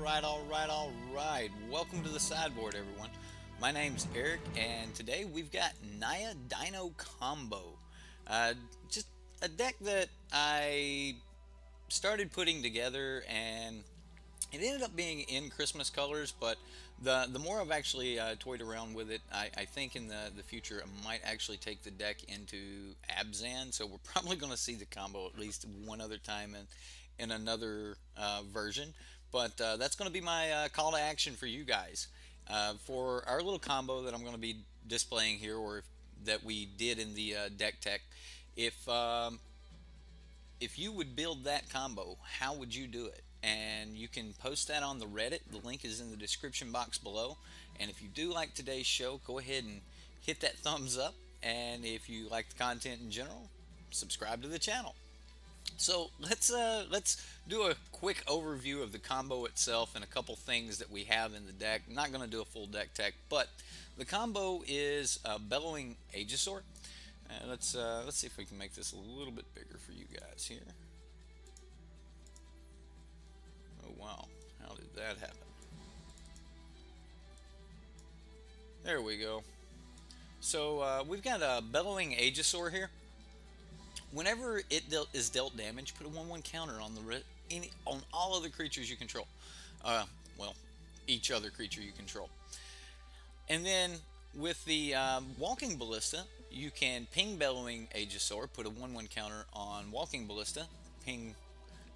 Alright. Welcome to the sideboard, everyone. My name's Eric, and today we've got Naya Dino combo. Just a deck that I started putting together, and it ended up being in Christmas colors, but the more I've actually toyed around with it, I think in the future I might actually take the deck into Abzan, so we're probably going to see the combo at least one other time in another version. But that's going to be my call to action for you guys. For our little combo that I'm going to be displaying here, or that we did in the deck tech, if you would build that combo, how would you do it? And you can post that on the Reddit. The link is in the description box below. And if you do like today's show, go ahead and hit that thumbs up. And if you like the content in general, subscribe to the channel. So let's do a quick overview of the combo itself and a couple things that we have in the deck. I'm not going to do a full deck tech, but the combo is Bellowing Aegisaur. Let's see if we can make this a little bit bigger for you guys here. Oh wow, how did that happen? There we go. So we've got a Bellowing Aegisaur here. Whenever it is dealt damage, put a 1/1 counter on on all other creatures you control. Well, each other creature you control. And then with the Walking Ballista, you can ping Bellowing Aegisaur, put a 1/1 counter on Walking Ballista, ping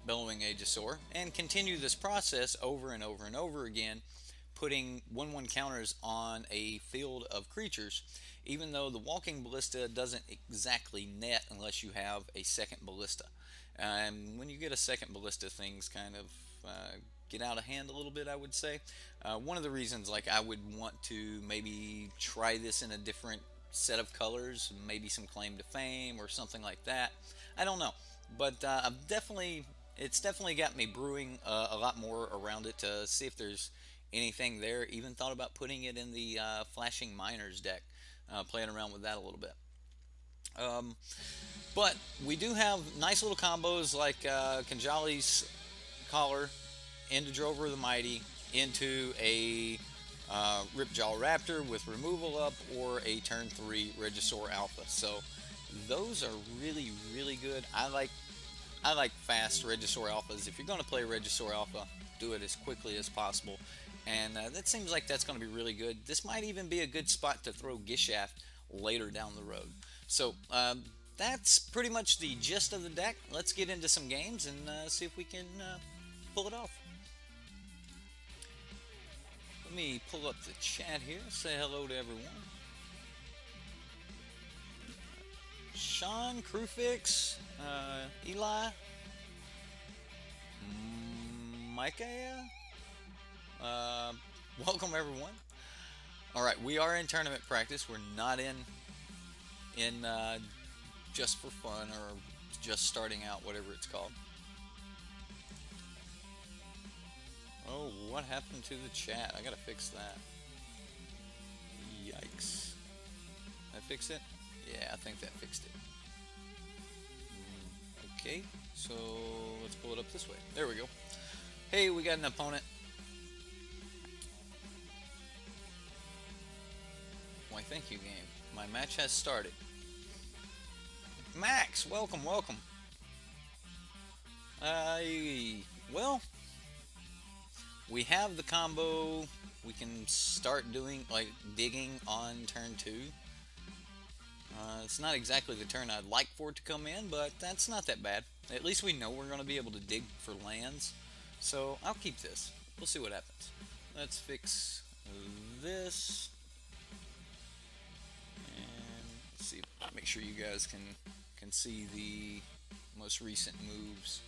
Bellowing Aegisaur, and continue this process over and over and over again, putting 1/1 counters on a field of creatures, even though the Walking Ballista doesn't exactly net unless you have a second Ballista. And when you get a second Ballista, things kind of get out of hand a little bit, I would say. One of the reasons, like, I would want to maybe try this in a different set of colors, maybe some Claim to Fame or something like that. I don't know, but it's definitely got me brewing a lot more around it to see if there's anything there. Even thought about putting it in the Flashing Miners deck, playing around with that a little bit. But we do have nice little combos like Kanjali's Collar into Drover the Mighty, into a RipJaw Raptor with removal up, or a turn 3 Regisaur Alpha. So those are really, really good. I like fast Regisaur Alphas. If you're going to play Regisaur Alpha, do it as quickly as possible. And that seems like that's going to be really good. This might even be a good spot to throw Gishaft later down the road. So that's pretty much the gist of the deck. Let's get into some games and see if we can pull it off. Let me pull up the chat here. Say hello to everyone. Sean, Crewfix, Eli, Micah. Welcome everyone. Alright, we are in tournament practice. We're not in just for fun or just starting out, whatever it's called. Oh, what happened to the chat? I gotta fix that. Yikes. Did I fix it? Yeah, I think that fixed it. Okay, so let's pull it up this way. There we go. Hey, we got an opponent. Why, thank you, game. My match has started. Max, welcome. Well, we have the combo. We can start doing, like, digging on turn 2. It's not exactly the turn I'd like for it to come in, but that's not that bad. At least we know we're going to be able to dig for lands. So I'll keep this. We'll see what happens. Let's fix this. And let's see, make sure you guys can see the most recent moves.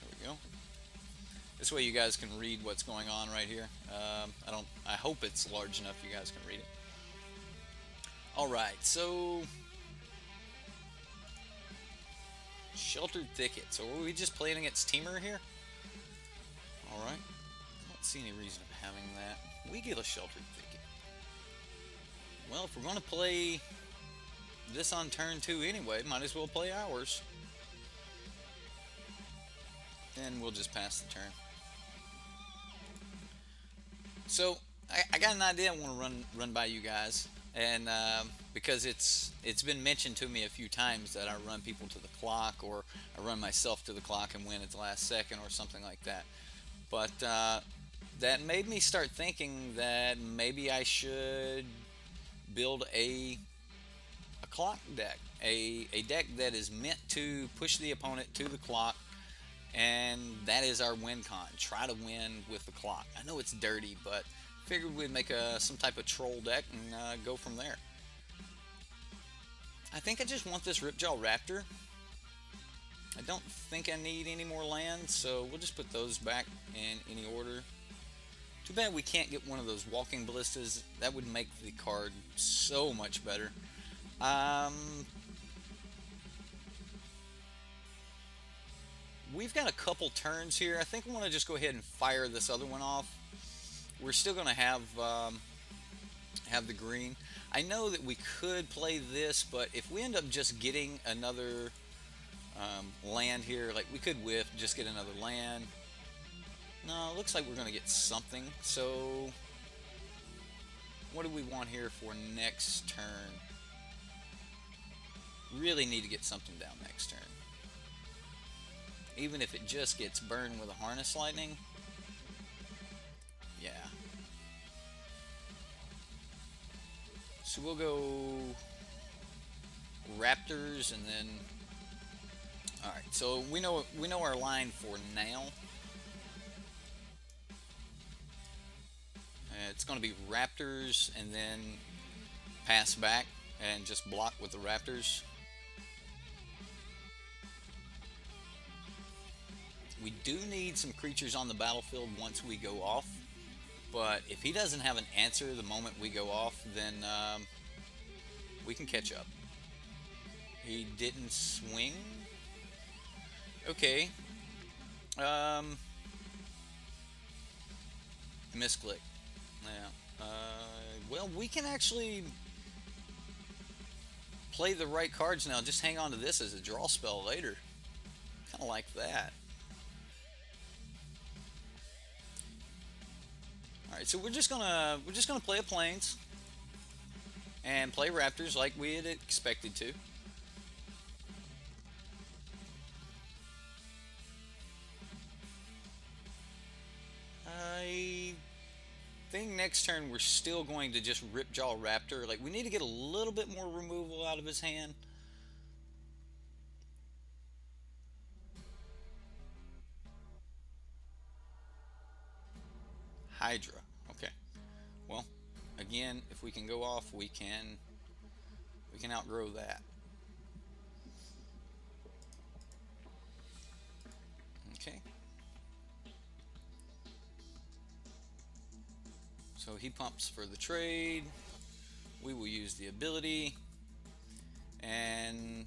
There we go. This way you guys can read what's going on right here. I hope it's large enough you guys can read it. Alright, so Sheltered Thicket. So are we just playing against Timur here? Alright. I don't see any reason of having that. We get a Sheltered Thicket. Well, if we're going to play this on turn 2 anyway, might as well play ours. then we'll just pass the turn. So I got an idea I want to run by you guys, and because it's been mentioned to me a few times that I run people to the clock, or I run myself to the clock and win at the last second, or something like that. But that made me start thinking that maybe I should build a clock deck, a deck that is meant to push the opponent to the clock, and that is our win con. Try to win with the clock. I know it's dirty, but figured we'd make some type of troll deck and go from there. I think I just want this RipJaw Raptor. I don't think I need any more lands, so we'll just put those back in any order. Too bad we can't get one of those walking ballistas. That would make the card so much better. We've got a couple turns here. I think I want to just go ahead and fire this other one off. We're still going to have the green. I know that we could play this, but if we end up just getting another land here, like we could whiff, just get another land. No, it looks like we're going to get something. So what do we want here for next turn? Really need to get something down next turn. Even if it just gets burned with a harness lightning. Yeah. So we'll go Raptors and then... Alright, so we know our line for now. It's going to be Raptors and then pass back and just block with the Raptors. We do need some creatures on the battlefield once we go off, but if he doesn't have an answer the moment we go off, then we can catch up. He didn't swing. Okay. Misclick. Yeah. Well, we can actually play the right cards now. Just hang on to this as a draw spell later. Kind of like that. Alright, so we're just gonna play a Plains and play Raptors like we had expected to. I think next turn we're still going to just RipJaw Raptor. Like, we need to get a little bit more removal out of his hand. Hydra. Okay. Well, again, if we can go off, we can outgrow that. Okay. So he pumps for the trade. We will use the ability. And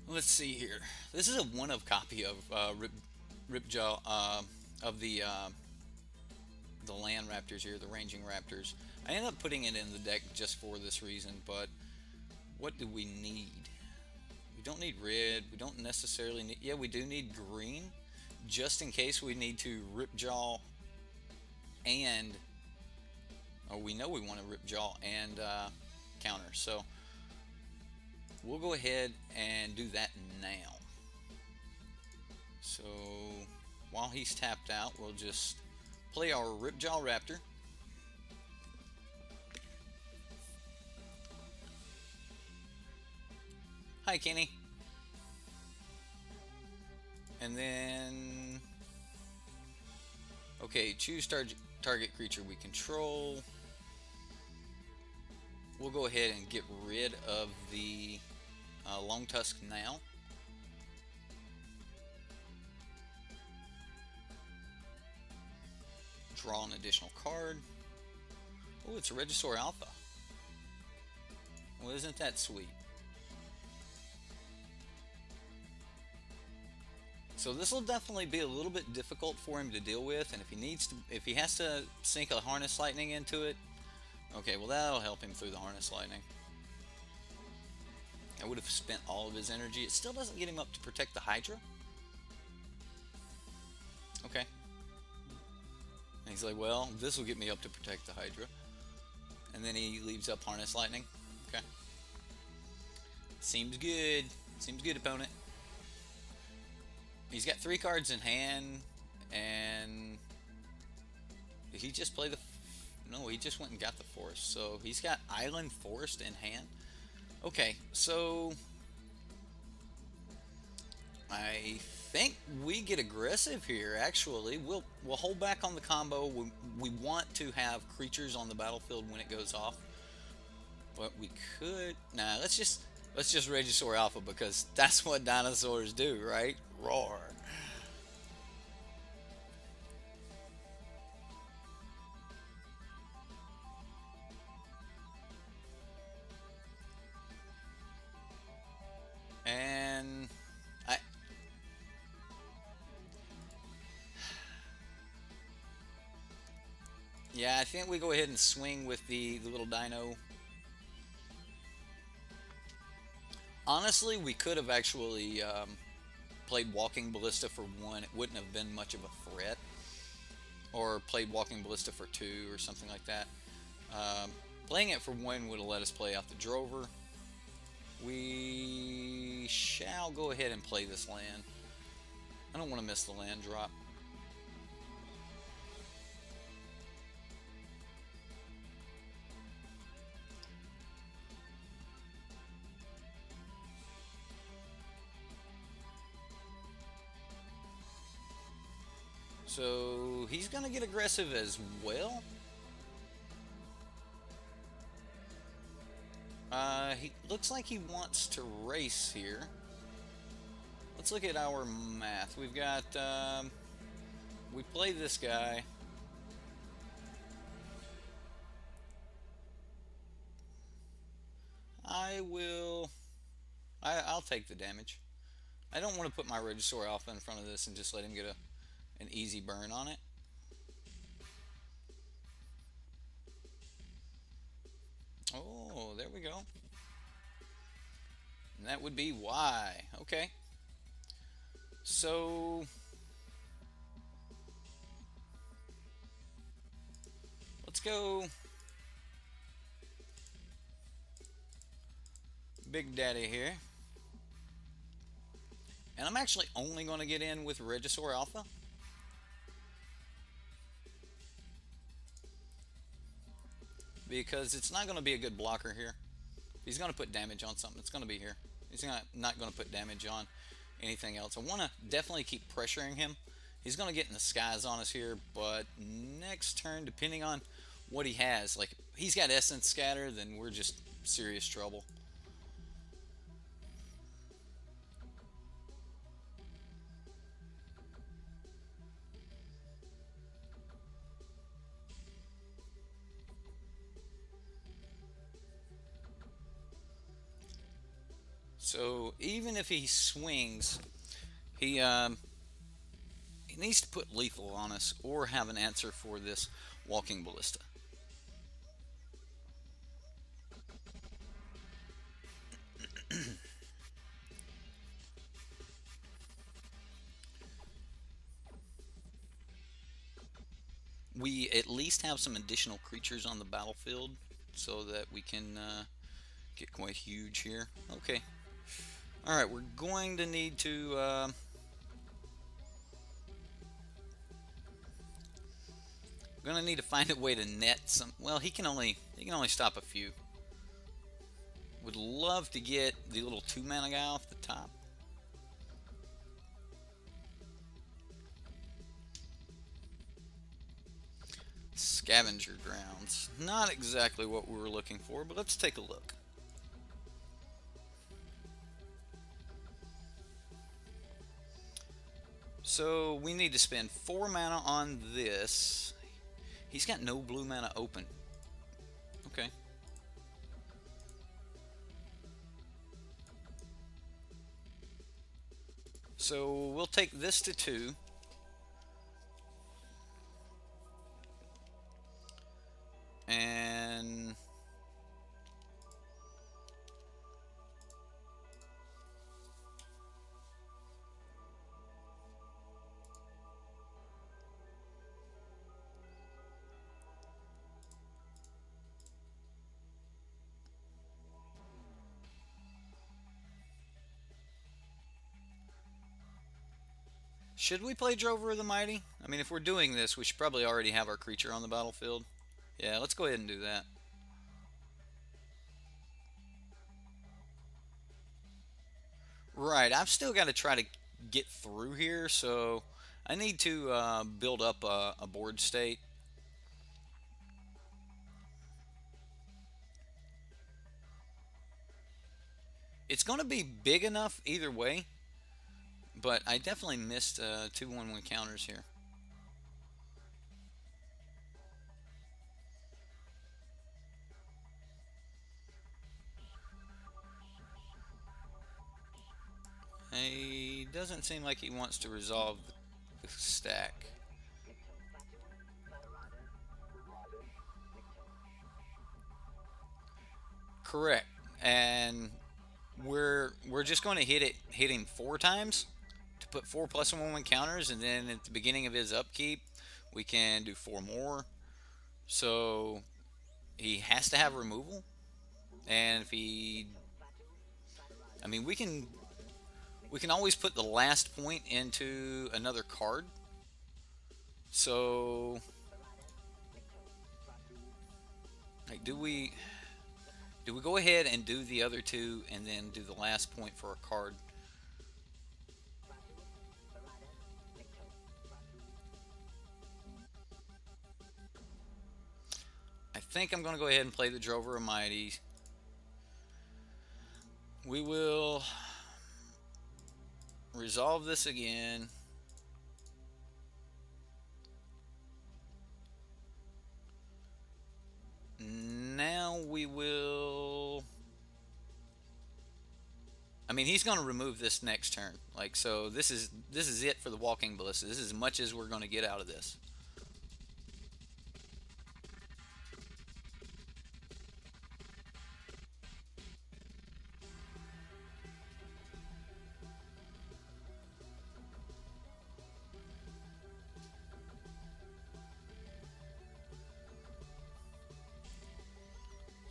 let's see here. This is a one-of copy of RipJaw of the land raptors here, the ranging raptors. I ended up putting it in the deck just for this reason, but what do we need? We don't need red. We don't necessarily need... Yeah, we do need green, just in case we need to RipJaw and... Oh, we know we want to RipJaw and counter. So we'll go ahead and do that now. So while he's tapped out, we'll just play our RipJaw Raptor. Hi, Kenny. And then... Okay, choose target creature we control. We'll go ahead and get rid of the Long Tusk now. Draw an additional card. Oh, it's a Regisaur Alpha. Well, isn't that sweet? So this will definitely be a little bit difficult for him to deal with, and if he has to sink a Harness Lightning into it, okay, well that'll help him through the Harness Lightning. I would have spent all of his energy. It still doesn't get him up to protect the Hydra. Okay. And he's like, well, this will get me up to protect the Hydra. And then he leaves up Harness Lightning. Okay. Seems good. Seems good, opponent. He's got 3 cards in hand, and did he just play the... No, he just went and got the Forest. So he's got Island Forest in hand. Okay, so I think we get aggressive here, actually. We'll hold back on the combo. We want to have creatures on the battlefield when it goes off. But we could... Nah, let's just Regisaur Alpha, because that's what dinosaurs do, right? Roar. And yeah, I think we go ahead and swing with the little dino. Honestly, we could have actually played Walking Ballista for 1. It wouldn't have been much of a threat. Or played Walking Ballista for 2 or something like that. Playing it for 1 would have let us play out the Drover. We shall go ahead and play this land. I don't want to miss the land drop. So he's going to get aggressive as well. He looks like he wants to race here. Let's look at our math. We've got, we play this guy. I'll take the damage. I don't want to put my Regisaur Alpha in front of this and just let him get an easy burn on it. Oh, there we go. And that would be why. Okay. So let's go Big Daddy here. And I'm actually only going to get in with Regisaur Alpha. Because it's not going to be a good blocker here. If he's going to put damage on something, it's going to be here. He's not going to put damage on anything else. I want to definitely keep pressuring him. He's going to get in the skies on us here, but next turn, depending on what he has, like he's got Essence Scatter, then we're just serious trouble. So even if he swings, he needs to put lethal on us or have an answer for this Walking Ballista. We at least have some additional creatures on the battlefield so that we can get quite huge here. Okay. Alright, we're going to need to find a way to net some. Well, he can only stop a few. Would love to get the little 2-mana guy off the top. Scavenger Grounds. Not exactly what we were looking for, but let's take a look. So we need to spend 4 mana on this. He's got no blue mana open. Okay. So we'll take this to 2. And Should we play Drover of the Mighty? I mean, if we're doing this, we should probably already have our creature on the battlefield. Yeah, let's go ahead and do that. Right, I've still got to try to get through here, so I need to build up a board state. It's going to be big enough either way, but I definitely missed 2/1/1 counters here. He doesn't seem like he wants to resolve the stack. Correct. And we're just going to hit him 4 times to put 4+1/1 counters, and then at the beginning of his upkeep we can do 4 more. So he has to have removal, and if he, I mean, we can always put the last point into another card. So like, do we go ahead and do the other 2 and then do the last point for a card? I think I'm going to go ahead and play the Drover of Mighty. We will resolve this again. Now we will, I mean, he's going to remove this next turn. Like, so this is it for the Walking Ballista. This is as much as we're going to get out of this.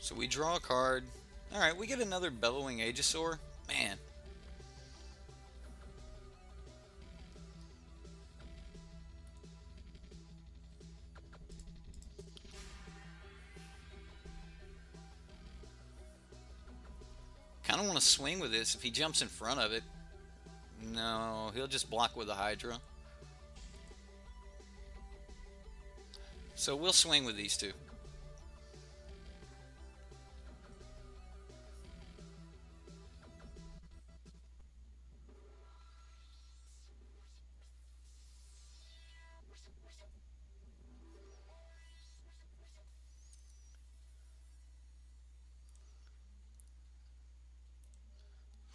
So we draw a card. Alright, we get another Bellowing Aegisaur. Man. Kind of want to swing with this if he jumps in front of it. No, he'll just block with a Hydra. So we'll swing with these 2.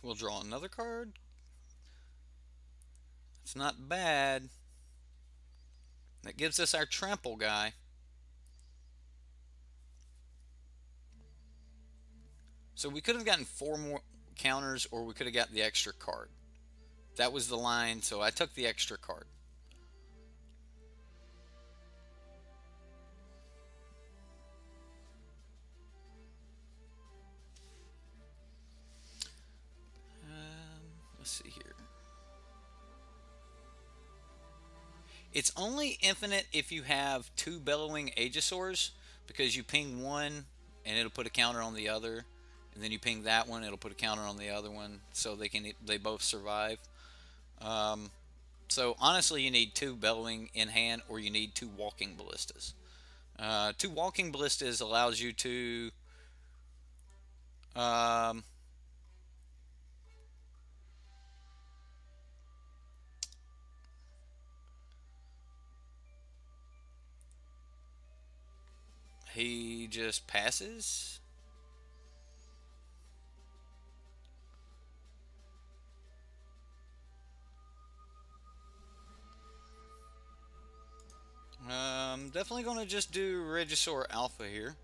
We'll draw another card. It's not bad. That gives us our trample guy. So we could have gotten 4 more counters, or we could have got the extra card. That was the line, so I took the extra card. Let's see here. It's only infinite if you have 2 Bellowing Aegisaurs, because you ping one and it'll put a counter on the other, and then you ping that one, it'll put a counter on the other one, so they both survive. So honestly, you need 2 Bellowing in hand, or you need 2 Walking Ballistas. 2 Walking Ballistas allows you to he just passes. Definitely going to just do Regisaur Alpha here.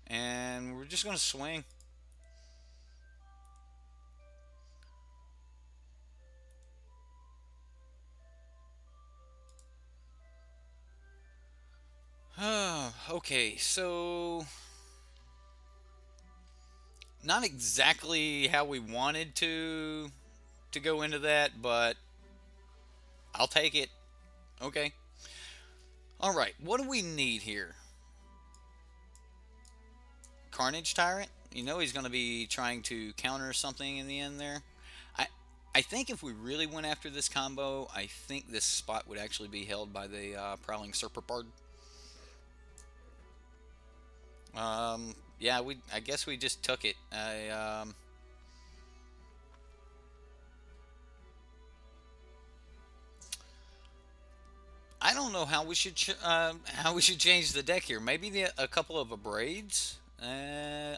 And we're just going to swing. Okay, so not exactly how we wanted to go into that, but I'll take it. Okay. All right. What do we need here? Carnage Tyrant. You know he's going to be trying to counter something in the end there. I I think if we really went after this combo, I think this spot would actually be held by the Prowling Serpapard. Yeah, I guess we just took it. I don't know how we should change the deck here. Maybe a couple of Abrades.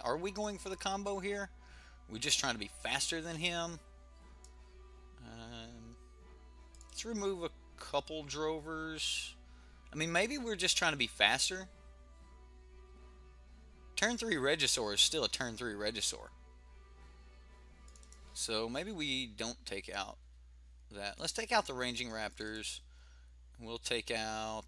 Are we going for the combo here? We're just trying to be faster than him. Let's remove a couple Drovers. I mean, maybe we're just trying to be faster. Turn 3 Regisaur is still a turn 3 Regisaur. So maybe we don't take out that. Let's take out the Ranging Raptors. We'll take out...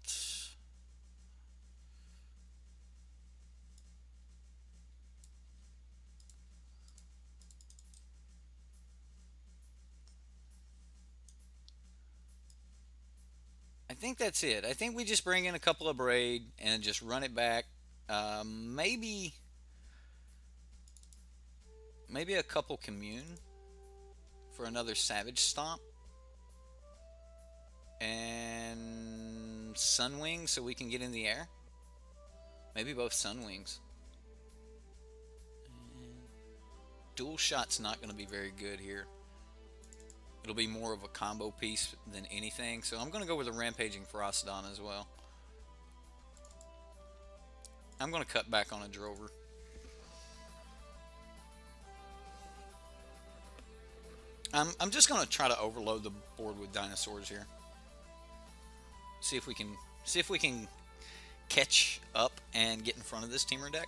I think that's it. I think we just bring in a couple of Braid and just run it back. Maybe a couple Commune for another Savage Stomp. And Sunwing so we can get in the air. Maybe both Sunwings. Dual Shot's not going to be very good here. It'll be more of a combo piece than anything. So I'm going to go with a Rampaging Ferocidon as well. I'm going to cut back on a Drover. I'm just going to try to overload the board with dinosaurs here. See if we can catch up and get in front of this Timur deck.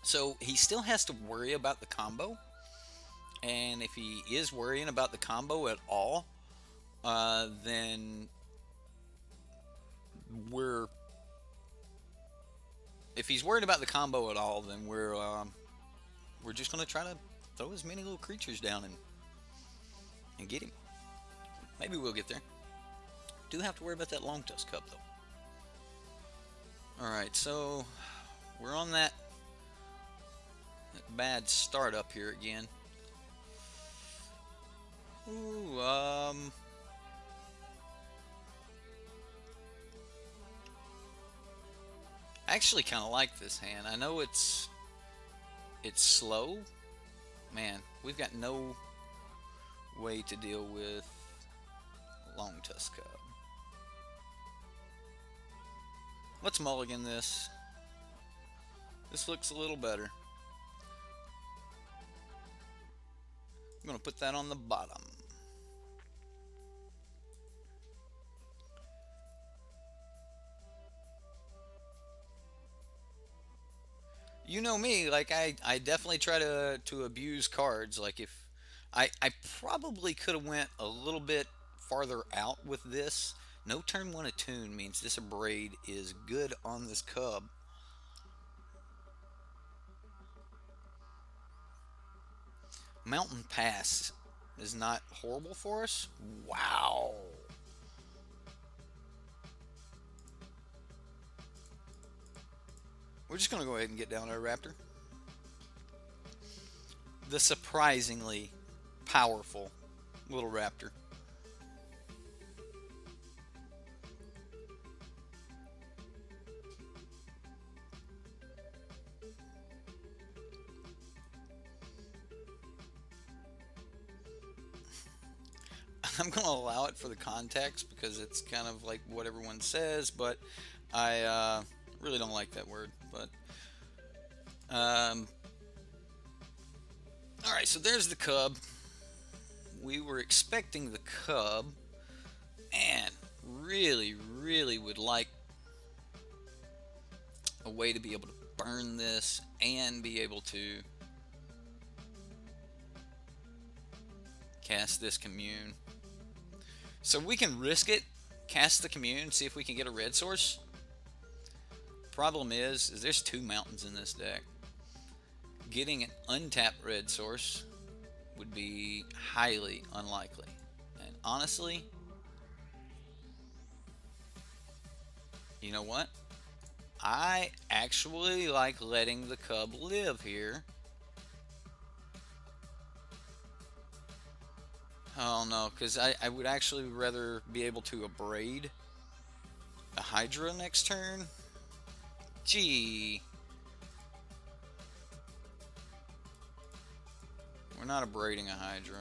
So he still has to worry about the combo, and if he is worrying about the combo at all, then if he's worried about the combo at all, then we're just going to try to throw as many little creatures down and get him. Maybe we'll get there. Do have to worry about that Long Tusk Cub, though. Alright, so we're on that bad start up here again. Ooh, I actually kind of like this hand. I know it's slow. Man, we've got no way to deal with Long Tusk Cub. Let's mulligan this. This looks a little better. I'm going to put that on the bottom. You know me, like I definitely try to abuse cards. Like if I probably could have went a little bit farther out with this. No turn 1 attune means this Abrade is good on this Cub. Mountain Pass is not horrible for us. Wow. We're just going to go ahead and get down our Raptor. The surprisingly powerful little Raptor. I'm going to allow it for the context because it's kind of like what everyone says, but I really don't like that word. But alright, so there's the Cub. We were expecting the Cub, and really would like a way to be able to burn this and be able to cast this commune. So we can risk it, cast the commune, see if we can get a red source. Problem is there's 2 mountains in this deck. Getting an untapped red source would be highly unlikely. And honestly, you know what? I actually like letting the cub live here. Oh no, because I would actually rather be able to abrade a Hydra next turn. Gee. We're not abrading a Hydra.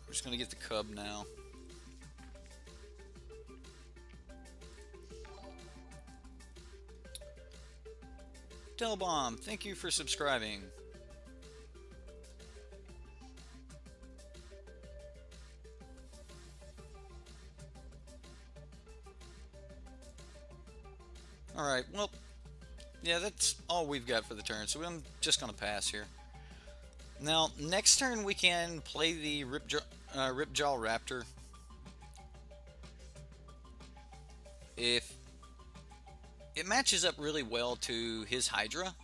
We're just going to get the cub now. Delbomb, thank you for subscribing. Alright, well, yeah, that's all we've got for the turn, so I'm just going to pass here. Now, next turn we can play the RipJaw Raptor. If it matches up really well to his Hydra,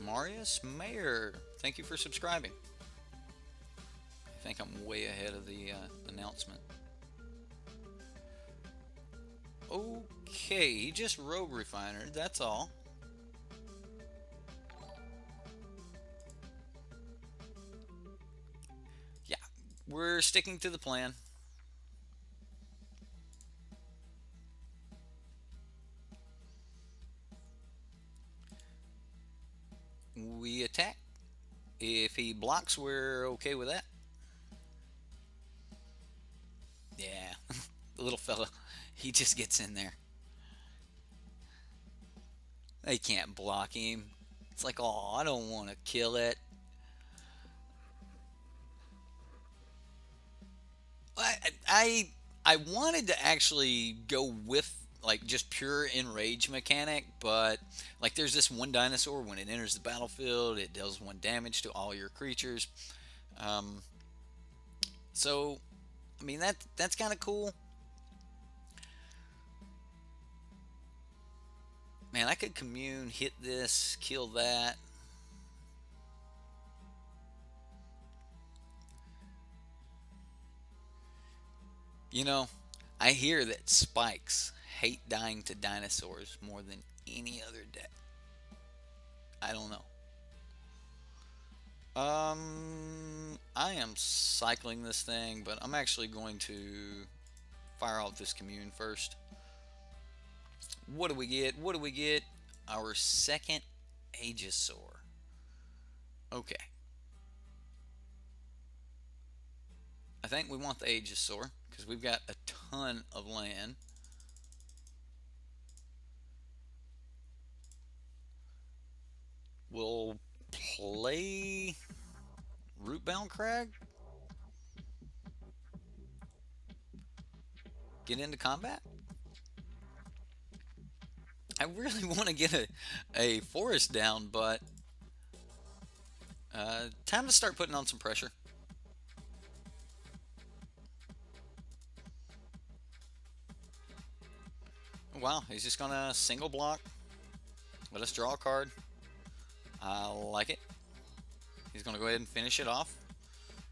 Marius Mayer, thank you for subscribing. I think I'm way ahead of the announcement. Okay, he just Rogue Refiner, that's all. Yeah, we're sticking to the plan. We attack. If he blocks, we're okay with that. Yeah, the little fella, he just gets in there. They can't block him. It's like, oh, I don't want to kill it. I wanted to actually go with like just pure enrage mechanic, but like there's this one dinosaur, when it enters the battlefield it deals 1 damage to all your creatures. So I mean that's kind of cool. Man, I could commune, hit this, kill that. You know, I hear that spikes hate dying to dinosaurs more than any other deck. I don't know. I am cycling this thing, but I'm actually going to fire off this commune first. What do we get? What do we get? Our second Aegisaur. Okay. I think we want the Aegisaur because we've got a ton of land. We'll play Rootbound Crag. Get into combat. I really want to get a forest down, but time to start putting on some pressure. Wow, he's just gonna single block. Let us draw a card. I like it. He's gonna go ahead and finish it off.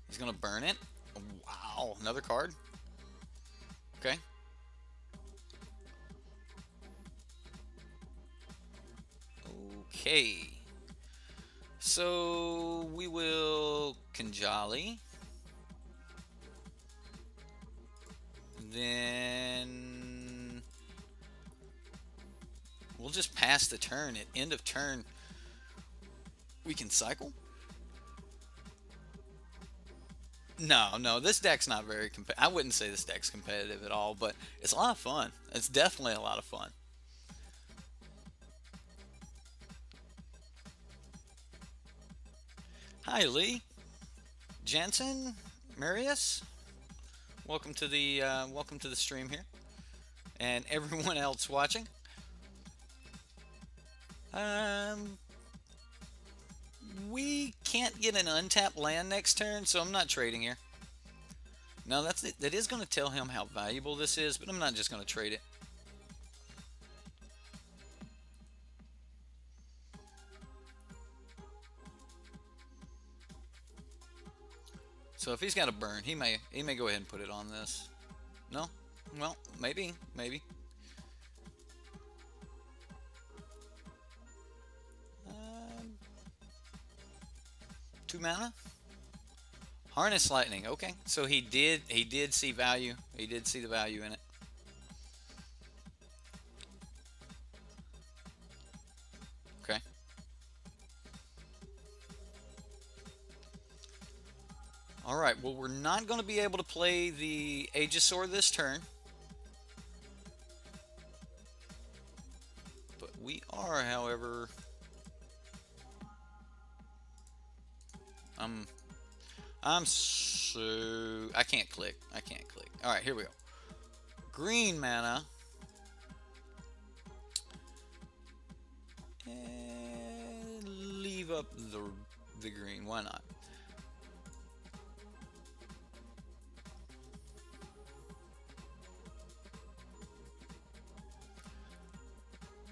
He's gonna burn it. Wow, another card. Okay. Okay. So we will Kanjali. Then we'll just pass the turn. At end of turn, we can cycle. No, this deck's not very competitive. I wouldn't say this deck's competitive at all, but it's a lot of fun. It's definitely a lot of fun. Hi, Lee. Jensen, Marius, welcome to the stream here, and everyone else watching. Um, we can't get an untapped land next turn, so I'm not trading here. Now that is going to tell him how valuable this is, but I'm not just going to trade it. So if he's got a burn, he may go ahead and put it on this. No? Well, maybe. 2 mana? Harness Lightning. Okay. So he did see value. He did see the value in it. Okay. Alright, well, we're not going to be able to play the Aegisaur this turn. But we are, however... I can't click. Alright, here we go. Green mana. And leave up the green. Why not?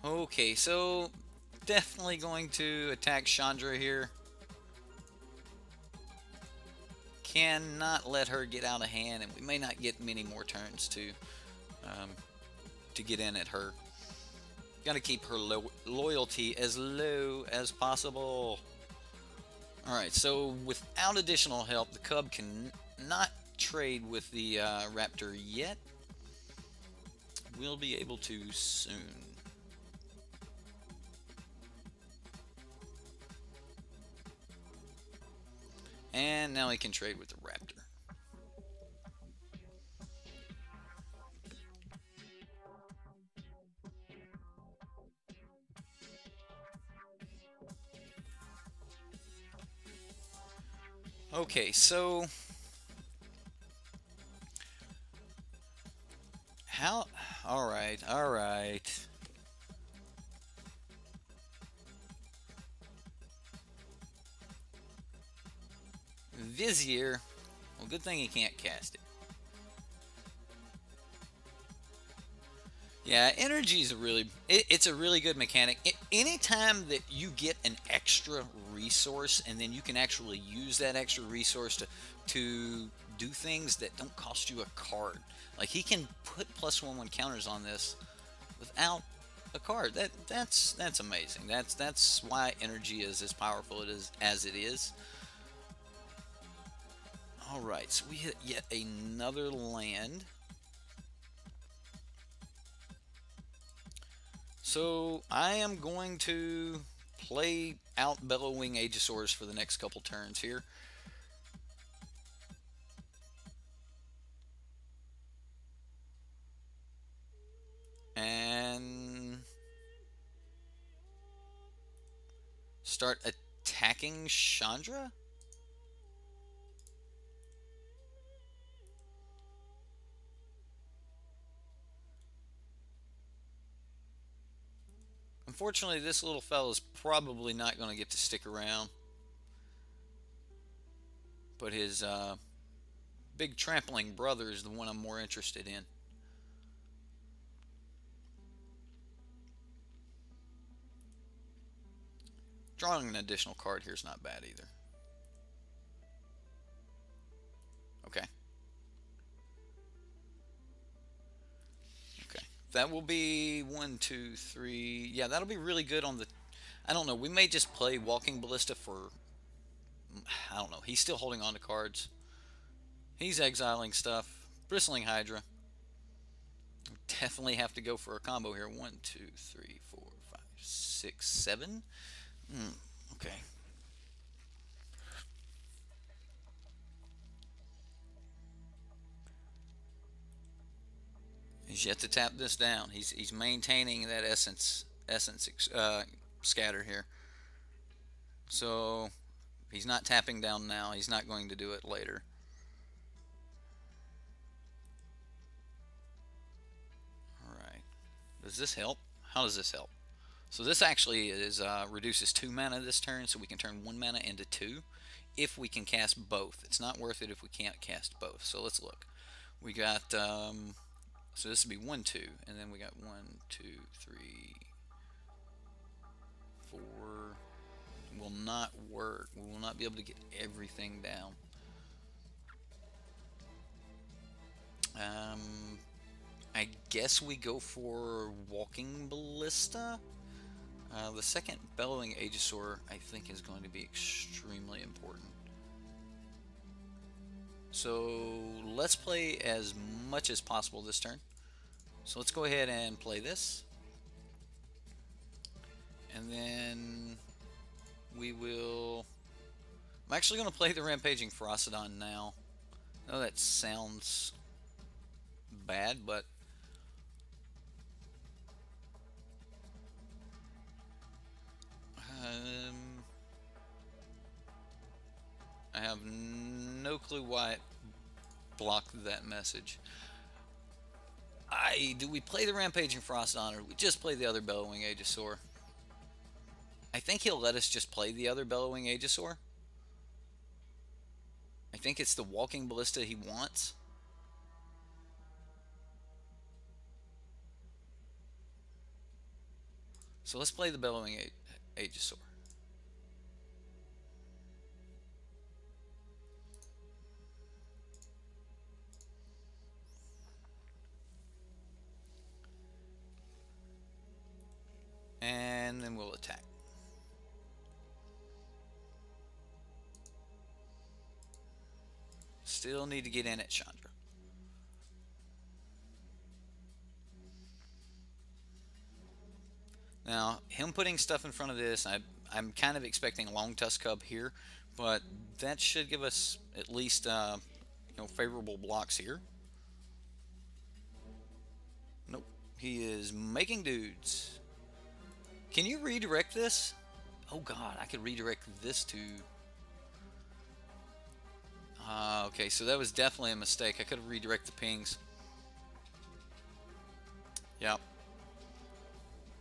Okay, so definitely going to attack Chandra here. Cannot let her get out of hand, and we may not get many more turns to get in at her. Got to keep her loyalty as low as possible. Alright, so without additional help, the Cub can not trade with the Raptor yet. We'll be able to soon. And now he can trade with the Raptor. Okay, so how? All right. Vizier. Well, good thing he can't cast it. Yeah, energy is it's a really good mechanic. Anytime that you get an extra resource and then you can actually use that extra resource to do things that don't cost you a card. Like he can put +1/1 counters on this without a card. That's amazing. That's why energy is as powerful as it is. All right, so we hit yet another land. So I am going to play out Bellowing Aegisaurs for the next couple turns here. And start attacking Chandra? Unfortunately, this little fella's probably not going to get to stick around. But his big trampling brother is the one I'm more interested in. Drawing an additional card here is not bad either. Okay. That will be 1, 2, 3. Yeah, that'll be really good on the... I don't know. We may just play Walking Ballista for... I don't know. He's still holding on to cards. He's exiling stuff. Bristling Hydra. Definitely have to go for a combo here. 1, 2, 3, 4, 5, 6, 7. Okay. He's yet to tap this down. He's maintaining that essence scatter here. So he's not tapping down now. He's not going to do it later. Does this help? How does this help? So this actually is reduces 2 mana this turn, so we can turn 1 mana into 2 if we can cast both. It's not worth it if we can't cast both. So let's look. We got so this would be 1, 2, and then we got 1, 2, 3, 4. Will not work. We will not be able to get everything down. I guess we go for Walking Ballista. The second Bellowing Aegisaur, I think, is going to be extremely important. So let's play as much as possible this turn. So let's go ahead and play this. And then we will... I'm actually going to play the Rampaging Ferocidon now. I know that sounds bad, but I have no clue why it blocked that message. Do we play the Rampaging Ferocidon, or do we just play the other Bellowing Aegisaur? I think he'll let us just play the other Bellowing Aegisaur. I think it's the Walking Ballista he wants. So let's play the Bellowing Aegisaur. And then we'll attack. Still need to get in at Chandra. Now, him putting stuff in front of this, I'm kind of expecting Long Tusk Cub here, but that should give us at least favorable blocks here. Nope, he is making dudes. Can you redirect this? Oh god, I could redirect this to... okay, so that was definitely a mistake. I could have redirected the pings. Yep.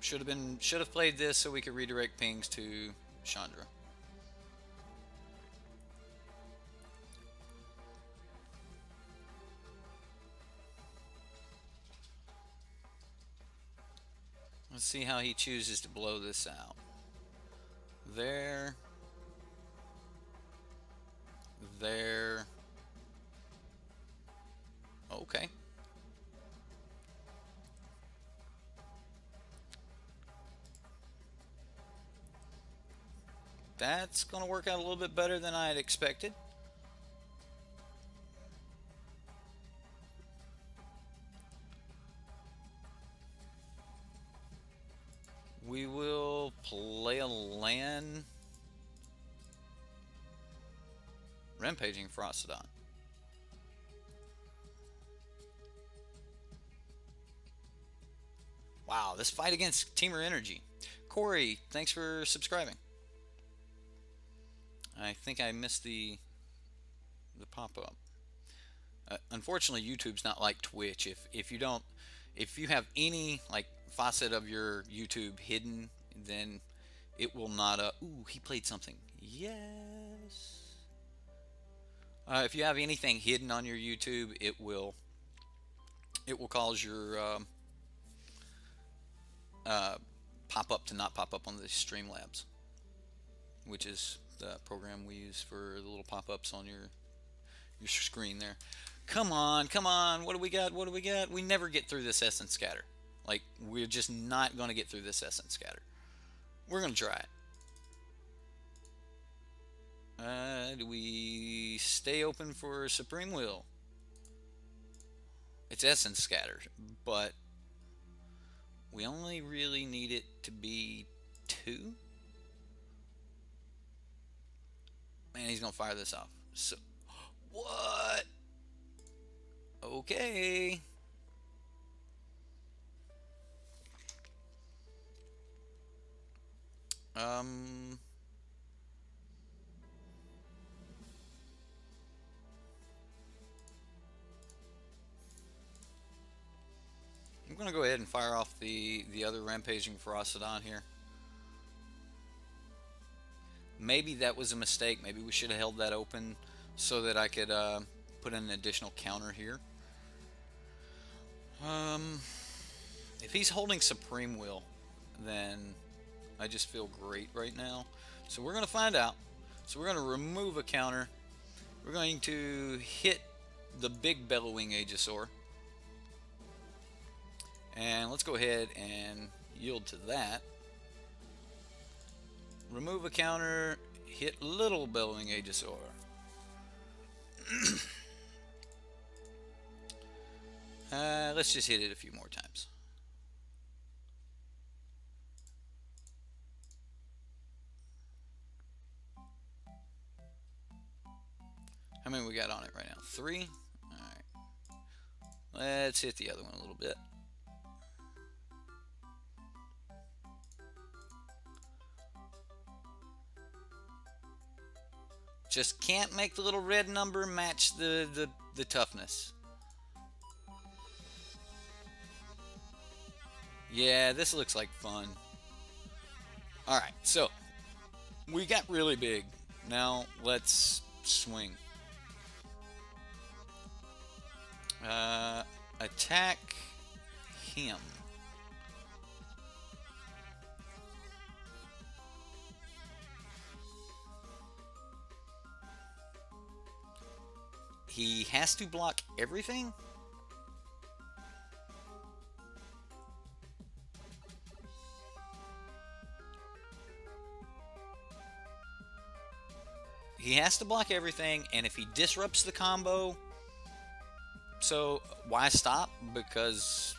Should have played this so we could redirect pings to Chandra. Let's see how he chooses to blow this out. There. There. Okay. That's going to work out a little bit better than I had expected. We will play a land. Rampaging Ferocidon. Wow, this fight against Timur Energy. Corey, thanks for subscribing. I think I missed the pop-up. Unfortunately, YouTube's not like Twitch. If you have any like facet of your YouTube hidden, then it will not. Ooh, he played something. Yes. If you have anything hidden on your YouTube, it will cause your pop-up to not pop up on the Streamlabs, which is the program we use for the little pop-ups on your screen there. Come on, come on. What do we got? What do we got? We never get through this Essence Scatter. Like, we're just not going to get through this Essence Scatter. We're going to try it. Do we stay open for Supreme Will? It's Essence Scatter, but we only really need it to be 2. Man, he's gonna fire this off. So, what? Okay. I'm going to go ahead and fire off the other Rampaging Ferocidon here. Maybe that was a mistake. Maybe we should have held that open so that I could put in an additional counter here. If he's holding Supreme Will, then I just feel great right now. So we're going to find out. So we're going to remove a counter. We're going to hit the big Bellowing Aegisaur. And let's go ahead and yield to that. Remove a counter, hit little Bellowing Aegisaur. Let's just hit it a few more times. How many we got on it right now? 3? Alright. Let's hit the other one a little bit. Just can't make the little red number match the toughness. Yeah, this looks like fun. Alright, so we got really big. Now let's swing. Attack him. He has to block everything? He has to block everything, and if he disrupts the combo, so why stop? Because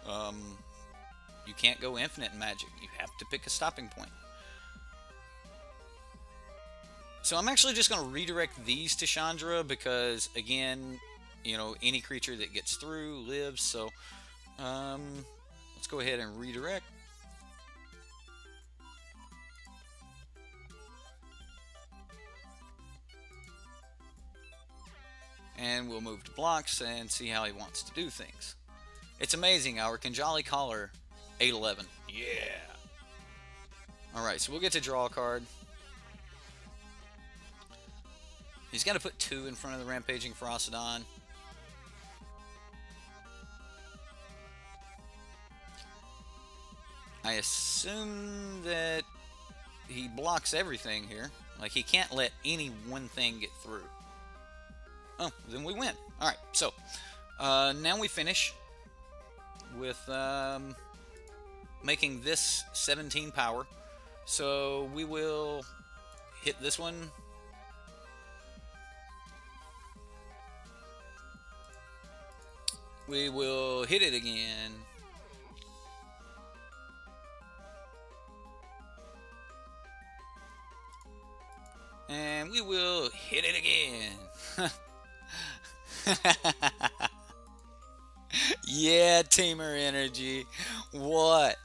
you can't go infinite in Magic. You have to pick a stopping point. So I'm actually just going to redirect these to Chandra because, again, you know, any creature that gets through lives. So let's go ahead and redirect. And we'll move to blocks and see how he wants to do things. It's amazing, our Kanjali Collar, 8/11. Yeah! Alright, so we'll get to draw a card. He's got to put 2 in front of the Rampaging Ferocidon. I assume that he blocks everything here. Like, he can't let any one thing get through. Oh, then we win. Alright, so now we finish with making this 17 power. So we will hit this one. We will hit it again. And we will hit it again. Yeah, Timur energy. What?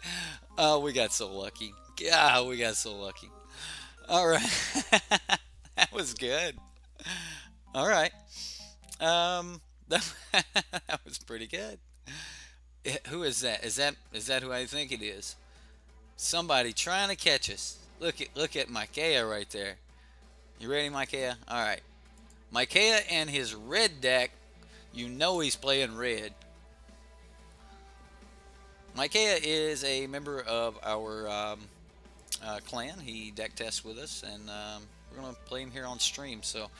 Oh, we got so lucky. God, we got so lucky. All right. That was good. All right. That was pretty good. Who is that? Is that who I think it is? Somebody trying to catch us. Look at Mikea right there. You ready, Mikea? All right. Mikea and his red deck, you know he's playing red. Mikea is a member of our clan. He deck tests with us, and we're going to play him here on stream. So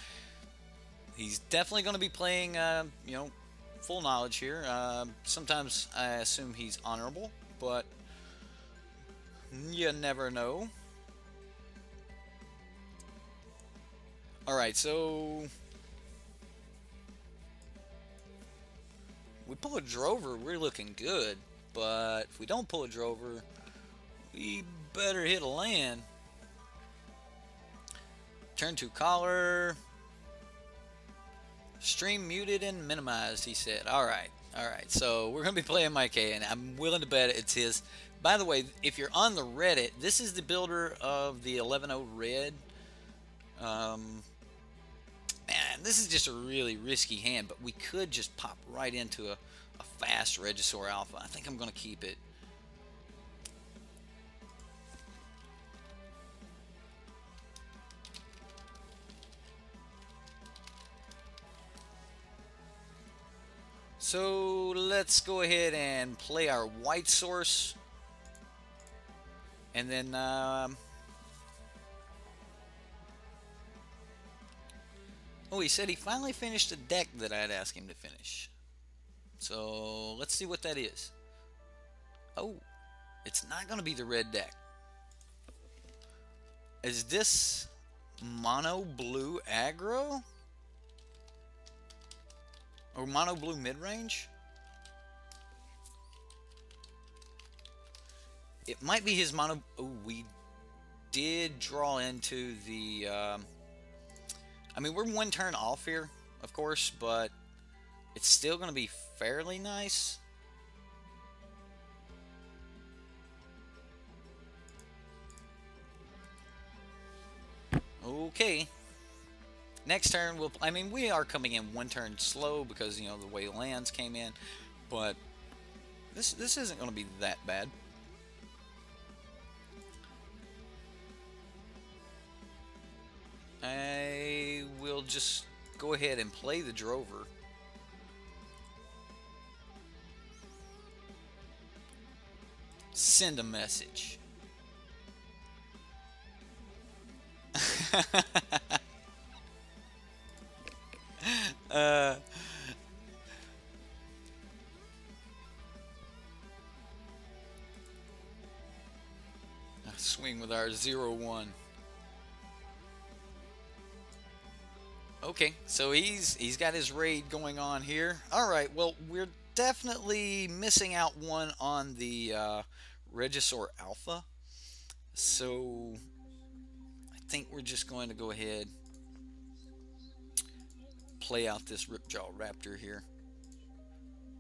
he's definitely going to be playing, you know, full knowledge here. Sometimes I assume he's honorable, but you never know. Alright, so we pull a Drover, we're looking good. But if we don't pull a Drover, we better hit a land. Turn to collar. Stream muted and minimized, he said. Alright, alright. So we're going to be playing Mikea, and I'm willing to bet it's his. By the way, if you're on the Reddit, this is the builder of the 11-0 red. Man, this is just a really risky hand, but we could just pop right into a fast Regisaur Alpha. I think I'm going to keep it. So let's go ahead and play our white source. And then oh, he said he finally finished a deck that I had asked him to finish. So let's see what that is. Oh, it's not going to be the red deck. Is this mono blue aggro? Or mono blue mid-range? It might be his mono... Oh, we did draw into the... I mean, we're one turn off here, of course, but it's still going to be fairly nice. Okay. Next turn, we'll... I mean, we are coming in one turn slow because, you know, the way lands came in. But this isn't going to be that bad. I will just go ahead and play the Drover. Send a message. Swing with our 0-1. Okay, so he's got his raid going on here. All right, well, we're definitely missing out one on the Regisaur Alpha. So I think we're just going to go ahead, play out this RipJaw Raptor here.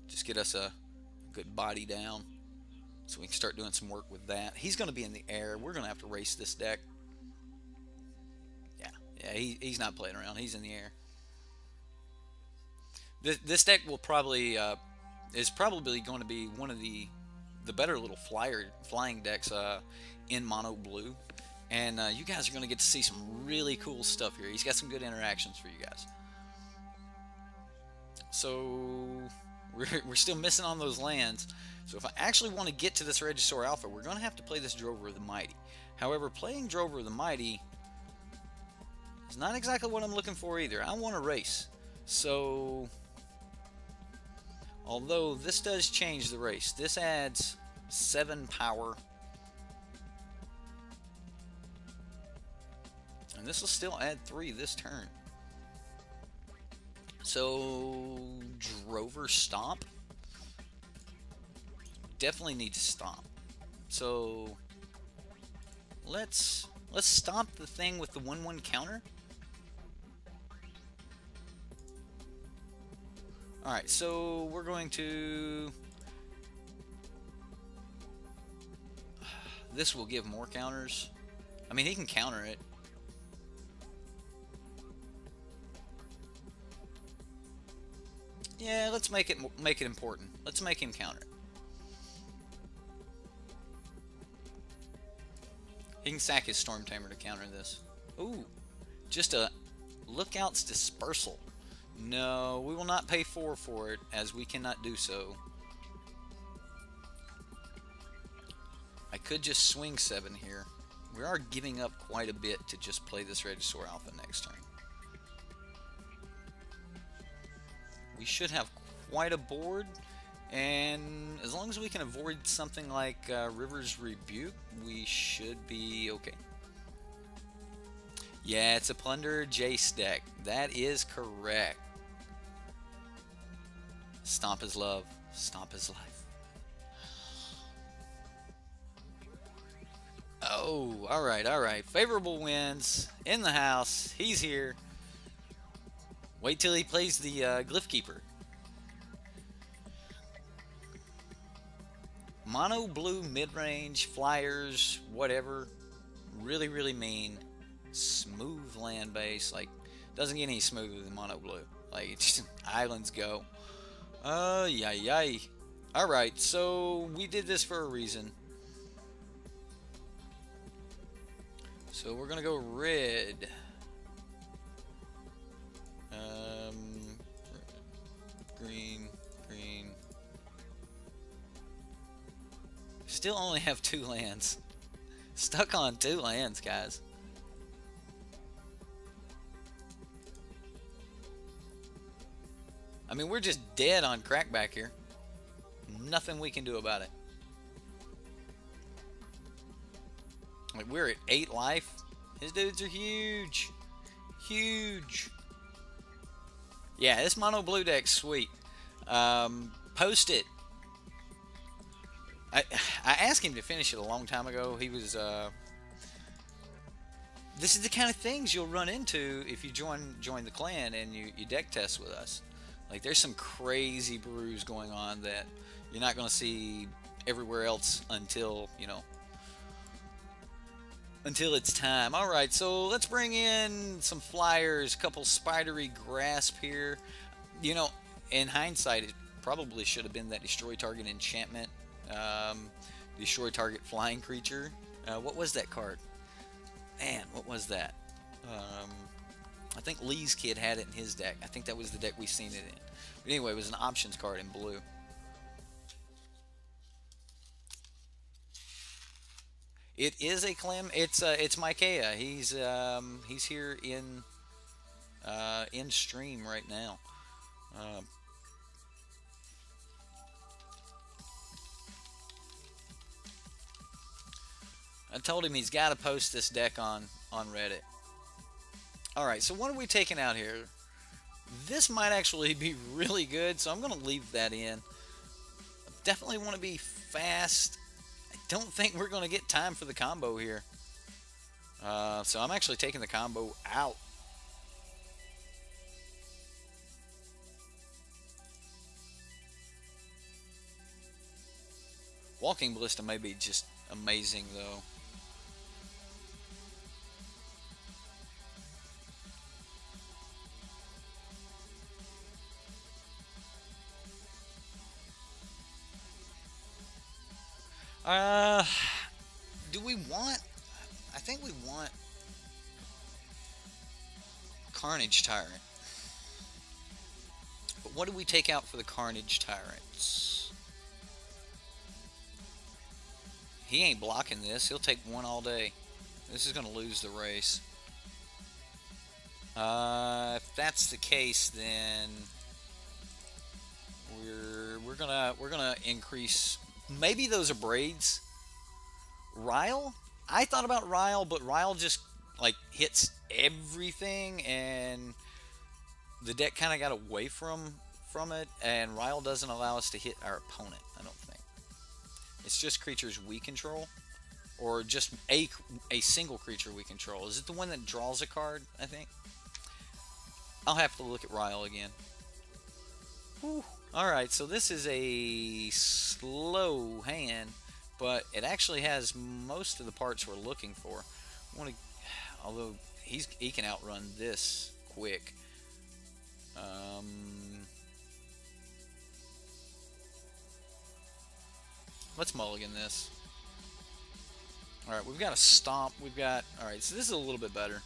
Just get us a good body down so we can start doing some work with that. He's going to be in the air. We're going to have to race this deck. Yeah, he's not playing around. He's in the air. This deck will probably is probably going to be one of the better little flying decks in mono blue, and you guys are going to get to see some really cool stuff here. He's got some good interactions for you guys. So we're still missing on those lands. So if I actually want to get to this Regisaur Alpha, we're going to have to play this Drover of the Mighty. However, playing Drover of the Mighty is not exactly what I'm looking for either. I want to race. So, although this does change the race, this adds 7 power. And this will still add 3 this turn. So, Drover Stomp. Definitely need to stomp. So, let's stomp the thing with the 1/1 counter. Alright, so we're going to... This will give more counters. I mean, he can counter it. Yeah, let's make it important. Let's make him counter it. He can sack his Storm Tamer to counter this. Ooh, just a Lookout's Dispersal. No, we will not pay 4 for it, as we cannot do so. I could just swing 7 here. We are giving up quite a bit to just play this Regisaur Alpha next turn. We should have quite a board, and as long as we can avoid something like River's Rebuke, we should be okay. Yeah, it's a Plunder Jace deck. That is correct. Stomp is love. Stomp is life. Oh, alright, alright. Favorable wins in the house. He's here. Wait till he plays the Glyph Keeper. Mono blue mid-range, flyers, whatever. Really, really mean. Smooth land base. Like, Doesn't get any smoother than mono blue. Like, it's just, islands go. Yay. Alright, so we did this for a reason. So we're gonna go red. Green. Still only have 2 lands. Stuck on 2 lands, guys. I mean, we're just dead on crackback here. Nothing we can do about it. Like, we're at 8 life. His dudes are huge. Huge. Yeah, this mono blue deck's sweet. Post it. I asked him to finish it a long time ago. He was this is the kind of things you'll run into if you join the clan and you deck test with us. Like, there's some crazy brews going on that you're not going to see everywhere else until, you know, until it's time. Alright, so let's bring in some flyers, a couple spidery grasp here. You know, in hindsight, it probably should have been that destroy target enchantment, destroy target flying creature. What was that card? Man, what was that? I think Lee's kid had it in his deck. I think that was the deck we seen it in. But anyway, it was an options card in blue. It is a Clem. It's Micaiah. He's here in stream right now. I told him he's got to post this deck on Reddit. Alright, so what are we taking out here? This might actually be really good, so I'm going to leave that in. I definitely want to be fast. I don't think we're going to get time for the combo here. So I'm actually taking the combo out. Walking Ballista may be just amazing, though. Do we want... I think we want Carnage Tyrant. But what do we take out for the Carnage Tyrants? He ain't blocking this. He'll take 1 all day. This is going to lose the race. If that's the case, then we're gonna increase. Maybe those are braids. Ryle? I thought about Ryle, but Ryle just like hits everything, and the deck kind of got away from it. And Ryle doesn't allow us to hit our opponent, I don't think. It's just creatures we control, or just a single creature we control. Is it the one that draws a card? I think. I'll have to look at Ryle again. Whew. Alright, so this is a slow hand, but it actually has most of the parts we're looking for. Although he can outrun this quick. Let's mulligan this. Alright, we've got a stomp. Alright, so this is a little bit better.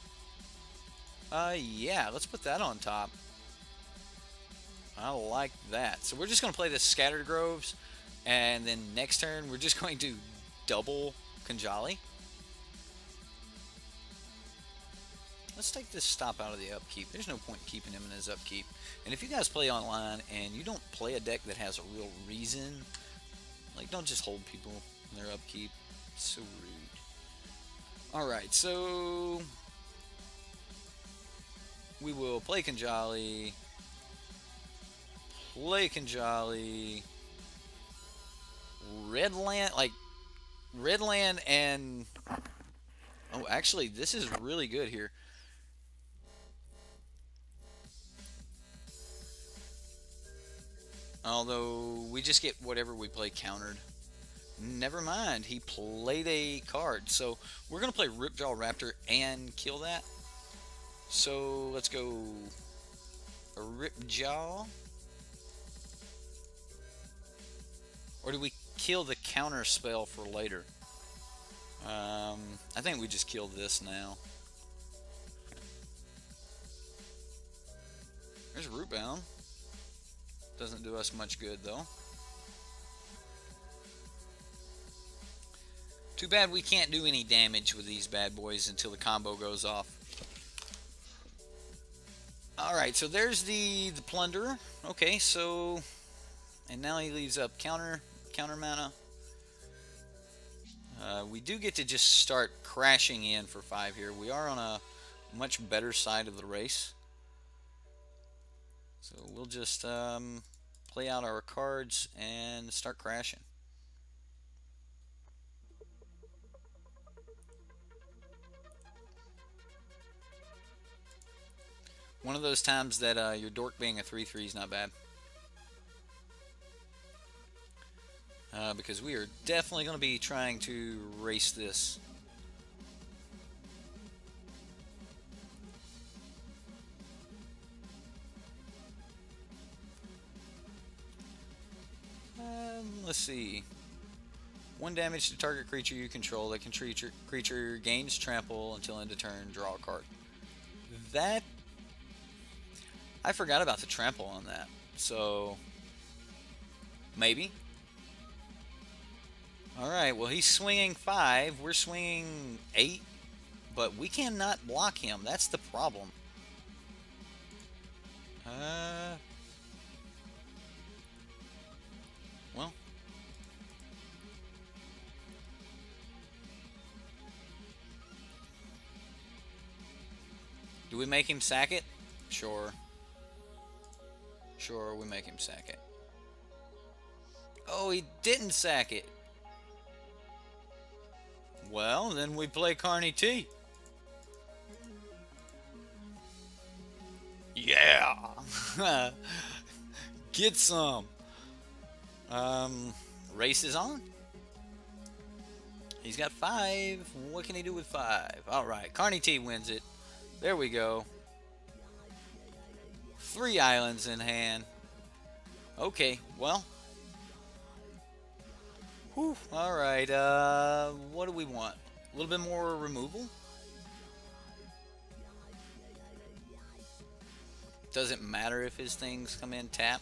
Yeah, let's put that on top. I like that. So we're just going to play this Scattered Groves, and then next turn we're just going to double Kanjali. Let's take this stop out of the upkeep. There's no point in keeping him in his upkeep. And if you guys play online and you don't play a deck that has a real reason, like, don't just hold people in their upkeep. It's so rude. Alright, so we will play Kanjali. Play Kanjali. Redland and... Oh, actually, this is really good here. Although, we just get whatever we play countered. Never mind, he played a card. So, we're going to play RipJaw Raptor and kill that. So let's go a RipJaw. Or do we kill the counter spell for later? I think we just kill this now. There's Rootbound. Doesn't do us much good though. Too bad we can't do any damage with these bad boys until the combo goes off. Alright, so there's the Plunderer. Okay, so... And now he leaves up counter mana. We do get to just start crashing in for 5 here. We are on a much better side of the race. So we'll just play out our cards and start crashing. One of those times that your dork being a 3/3 is not bad. Because we are definitely going to be trying to race this. Let's see. 1 damage to target creature you control. That creature gains trample until end of turn. Draw a card. That... I forgot about the trample on that. So... maybe. Alright, well he's swinging 5. We're swinging 8. But we cannot block him. That's the problem. Well... do we make him sack it? Sure. Sure, we make him sack it. Oh, he didn't sack it. Well, then we play Carney T. Yeah! Get some! Race is on. He's got 5. What can he do with 5? Alright, Carney T wins it. There we go. 3 islands in hand. Okay, well. Whew, alright, what do we want? A little bit more removal? Doesn't matter if his things come in tap.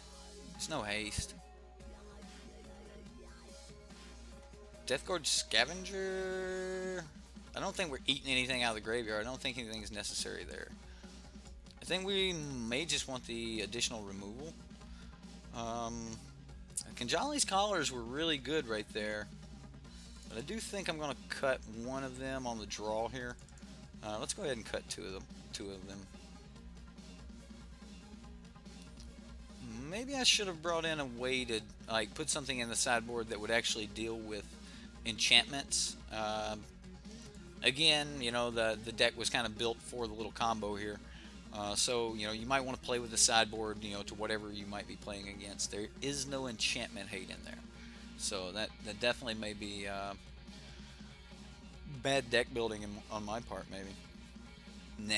There's no haste. Deathgorge Scavenger? I don't think we're eating anything out of the graveyard. I don't think anything's necessary there. I think we may just want the additional removal. Kanjali's collars were really good right there. But I do think I'm going to cut one of them on the draw here. Let's go ahead and cut two of them. Maybe I should have brought in a way to like put something in the sideboard that would actually deal with enchantments. Again, you know, the deck was kind of built for the little combo here. So, you know, you might want to play with the sideboard, you know, to whatever you might be playing against. There is no enchantment hate in there. So that definitely may be bad deck building on my part, maybe. Nah.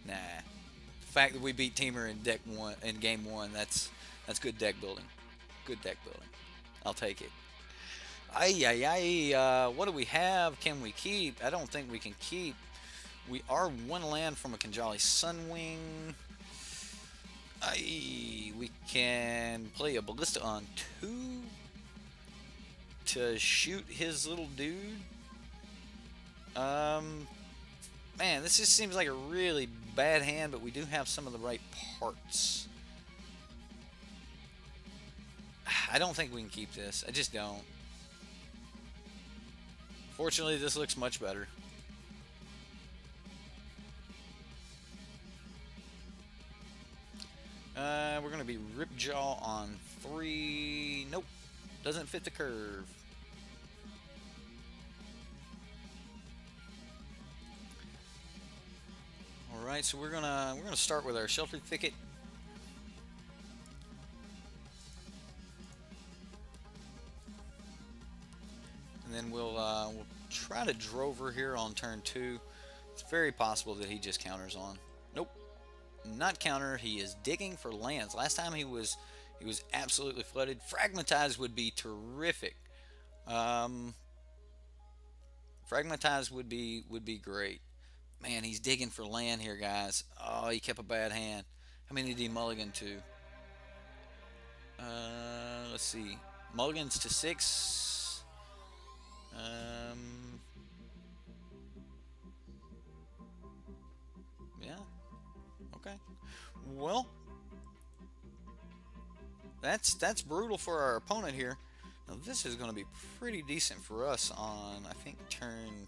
The fact that we beat Timur in game 1, that's good deck building. Good deck building. I'll take it. What do we have? Can we keep? I don't think we can keep. We are 1 land from a Kanjali Sunwing. We can play a Ballista on 2 to shoot his little dude. Man, this just seems like a really bad hand, but we do have some of the right parts. I don't think we can keep this. I just don't. Fortunately, this looks much better. We're going to be RipJaw on 3. Nope. Doesn't fit the curve. Alright, so we're gonna start with our Sheltered Thicket. And then we'll try to Drover here on turn 2. It's very possible that he just counters on. Nope, not counter. He is digging for lands. Last time he was absolutely flooded. Fragmentize would be terrific. Um, Fragmentize would be great. Man, he's digging for land here, guys. Oh, he kept a bad hand. How many did he mulligan to? Let's see. Mulligans to 6. Um, yeah. Okay. Well, that's brutal for our opponent here. Now this is going to be pretty decent for us on, I think, turn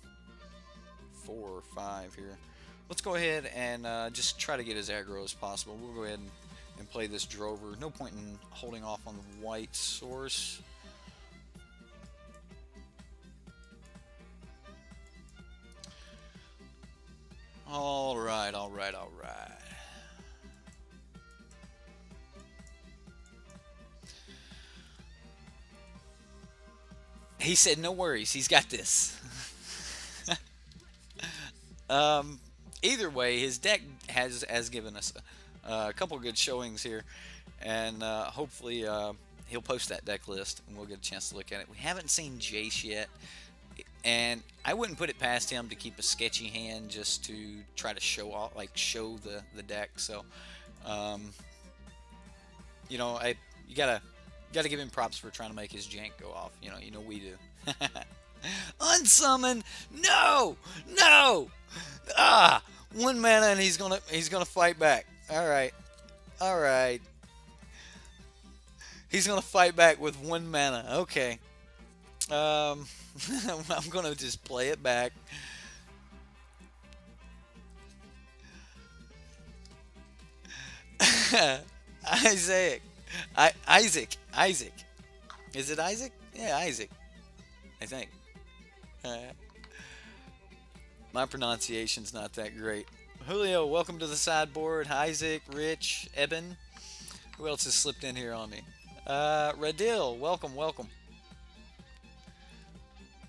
4 or 5 here. Let's go ahead and just try to get as aggro as possible. We'll go ahead and play this Drover. No point in holding off on the white source. Alright, alright, alright. He said no worries, he's got this. Either way, his deck has given us a couple good showings here, and hopefully he'll post that deck list and we'll get a chance to look at it. We haven't seen Jace yet, and I wouldn't put it past him to keep a sketchy hand just to try to show off, like show the deck. So, you know, you gotta give him props for trying to make his jank go off. You know we do. Unsummon, no, no. Ah, 1 mana and he's gonna fight back. All right, all right. He's gonna fight back with 1 mana. Okay. I'm gonna just play it back. Isaac. Isaac. Is it Isaac? Yeah, Isaac. I think. My pronunciation's not that great. Julio, welcome to the sideboard. Isaac, Rich, Eben. Who else has slipped in here on me? Radil, welcome, welcome.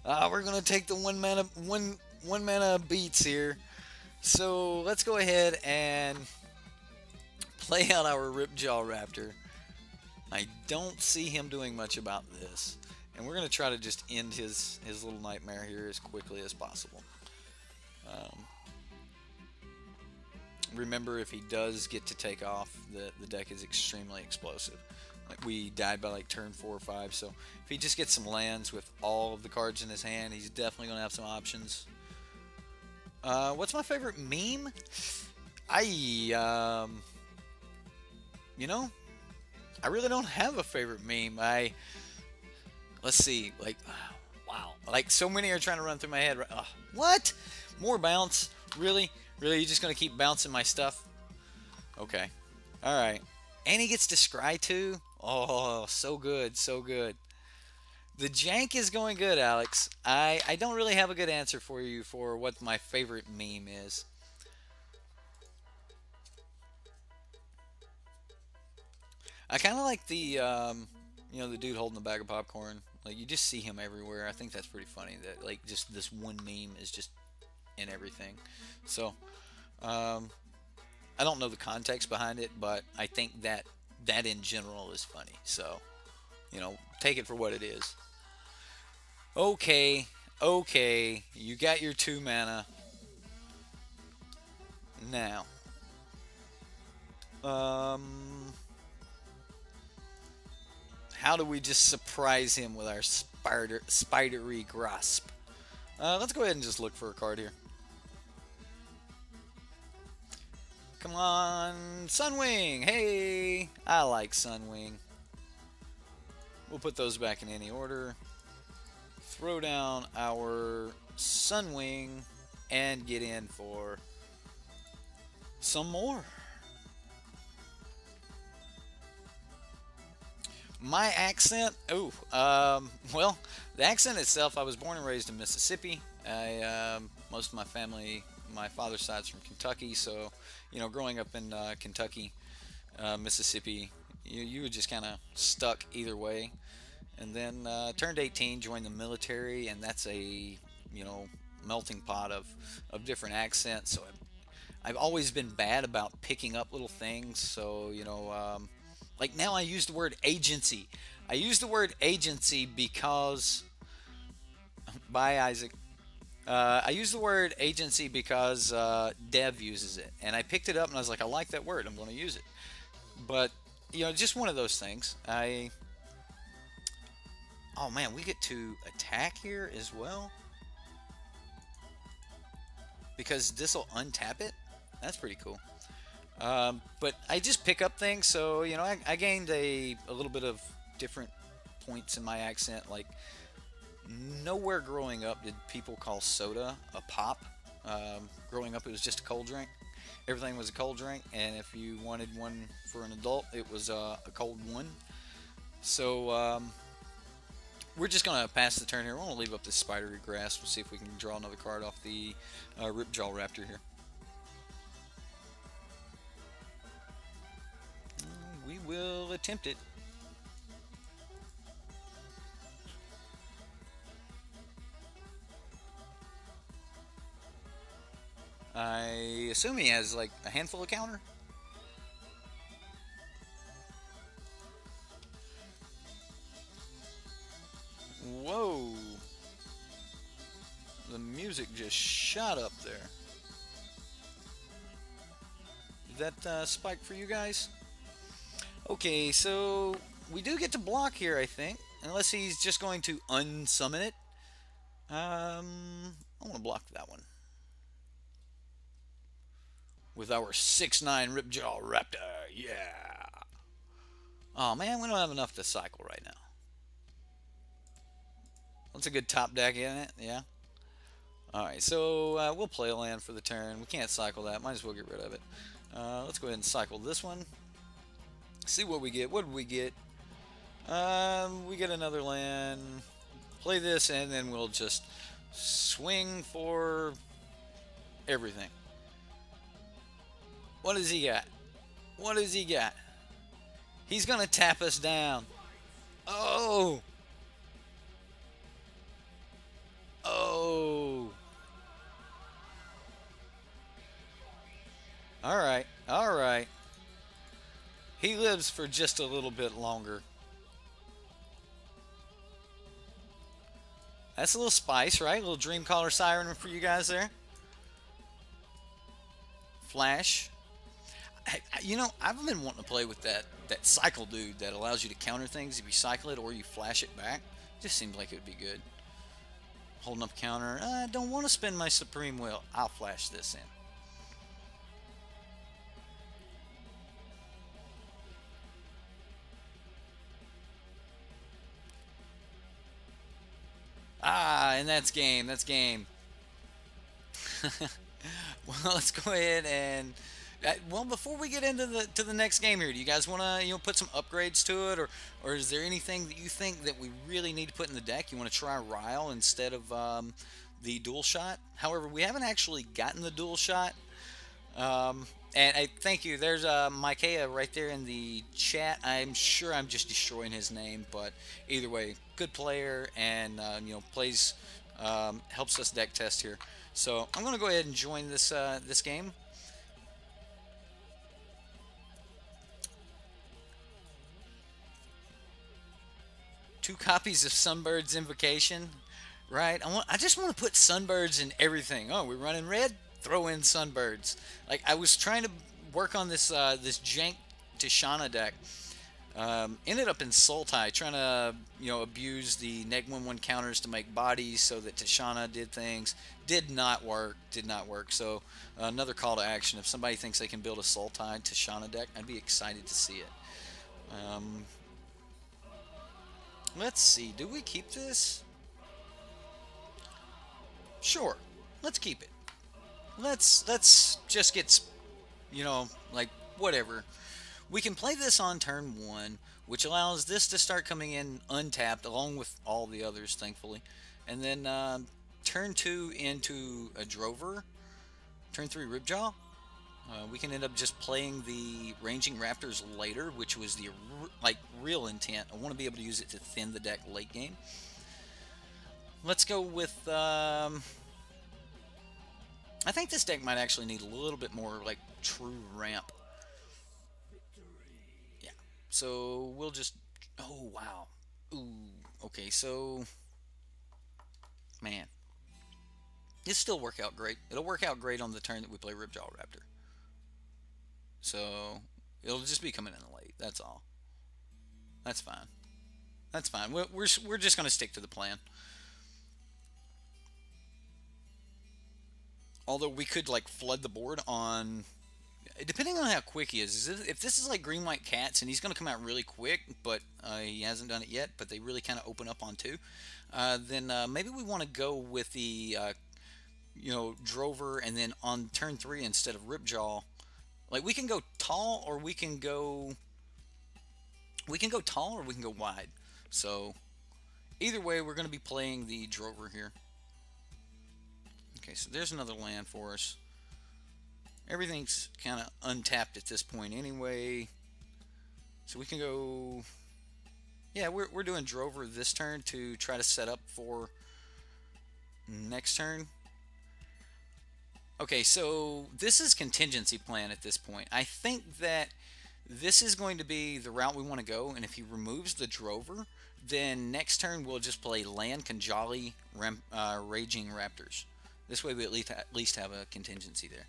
We're gonna take the one mana beats here. So let's go ahead and play out our RipJaw Raptor. I don't see him doing much about this, and we're gonna try to just end his little nightmare here as quickly as possible. Remember, if he does get to take off, the deck is extremely explosive. Like, we died by like turn 4 or 5, so if he just gets some lands with all of the cards in his hand, he's definitely going to have some options. What's my favorite meme? You know, I really don't have a favorite meme. Let's see, like, wow, like so many are trying to run through my head. What? More bounce? Really? Really? You just gonna keep bouncing my stuff? Okay. All right. And he gets to scry too. Oh, so good, so good. The jank is going good, Alex. I don't really have a good answer for you for what my favorite meme is. I kind of like the, you know, the dude holding the bag of popcorn. Like, you just see him everywhere. I think that's pretty funny that, like, just this one meme is just in everything. So, I don't know the context behind it, but I think that in general is funny. So, you know, take it for what it is. Okay, okay, you got your 2 mana. Now, how do we just surprise him with our spidery grasp? Let's go ahead and just look for a card here. Come on, Sunwing! Hey! I like Sunwing. We'll put those back in any order. Throw down our Sunwing and get in for some more. My accent? Oh, well, the accent itself, I was born and raised in Mississippi. Most of my family, my father's side's from Kentucky, so, you know, growing up in Kentucky, Mississippi, you were just kind of stuck either way. And then turned 18, joined the military, and that's a, you know, melting pot of different accents. So I've always been bad about picking up little things. So, like now I use the word agency. I use the word agency because, bye, Isaac. I use the word agency because Dev uses it. And I picked it up and I was like, I like that word. I'm going to use it. But, just one of those things. Oh man, we get to attack here as well? Because this will untap it? That's pretty cool. But I just pick up things, so I gained a little bit of different points in my accent. Like, nowhere growing up did people call soda a pop. Growing up, it was just a cold drink. Everything was a cold drink, and if you wanted one for an adult, it was a cold one. So we're just gonna pass the turn here. We're gonna leave up this spidery grass. We'll see if we can draw another card off the RipJaw Raptor here. We will attempt it. I assume he has like a handful of counter. Whoa. The music just shot up there. Did that spike for you guys? Okay, so we do get to block here, I think. Unless he's just going to unsummon it. I want to block that one. With our 6'9" RipJaw Raptor, yeah! Oh man, we don't have enough to cycle right now. That's a good top deck, isn't it? Yeah. Alright, so we'll play a land for the turn. We can't cycle that. Might as well get rid of it. Let's go ahead and cycle this one. See what we get. What did we get? We get another land. Play this, and then we'll just swing for everything. What does he got? What does he got? He's gonna tap us down. Oh! Oh! Alright, alright. He lives for just a little bit longer. That's a little spice, right? A little Dreamcaller Siren for you guys there. Flash. I've been wanting to play with that cycle dude that allows you to counter things if you cycle it or you flash it back. Just seems like it would be good. Holding up counter. I don't want to spend my Supreme Will. I'll flash this in. Ah, and that's game. That's game. Well, let's go ahead and well, before we get into the next game here, do you guys want to put some upgrades to it, or is there anything that you think that we really need to put in the deck? You want to try Ryle instead of the dual shot? However, we haven't actually gotten the dual shot. And I thank you. There's Micaiah right there in the chat. I'm sure I'm just destroying his name, but either way, good player and plays helps us deck test here. So I'm gonna go ahead and join this this game. Two copies of Sunbird's Invocation, right? I just want to put Sunbirds in everything. Oh, we're running red. Throw in Sunbirds. Like, I was trying to work on this this jank Tishana deck. Ended up in Sultai, trying to abuse the neg 1/1 counters to make bodies so that Tishana did things. Did not work. Did not work. So another call to action. If somebody thinks they can build a Sultai Tishana deck, I'd be excited to see it. Let's see. Do we keep this? Sure. Let's keep it. Let's just get, like, whatever. We can play this on turn 1, which allows this to start coming in untapped, along with all the others, thankfully. And then turn 2 into a Drover. Turn 3 RipJaw. We can end up just playing the Ranging Raptors later, which was the real intent. I want to be able to use it to thin the deck late game. Let's go with I think this deck might actually need a little bit more, like, true ramp. Yeah. So, we'll just... Oh, wow. Ooh. Okay, so... Man. It'll still work out great. It'll work out great on the turn that we play RipJaw Raptor. So, it'll just be coming in late. That's all. That's fine. That's fine. We're just going to stick to the plan. Although we could, like, flood the board on... Depending on how quick he is. If this is like Green White Cats and he's going to come out really quick, but he hasn't done it yet, but they really kind of open up on two, then maybe we want to go with the, Drover, and then on turn 3 instead of RipJaw, like we can go tall or we can go tall or we can go wide. So either way, we're going to be playing the Drover here. Okay, so there's another land for us. Everything's kind of untapped at this point anyway. So we can go... Yeah, we're doing Drover this turn to try to set up for next turn. Okay, so this is contingency plan at this point. I think that this is going to be the route we want to go, and if he removes the Drover, then next turn we'll just play land Kanjali Raging Raptors. This way we at least have a contingency there.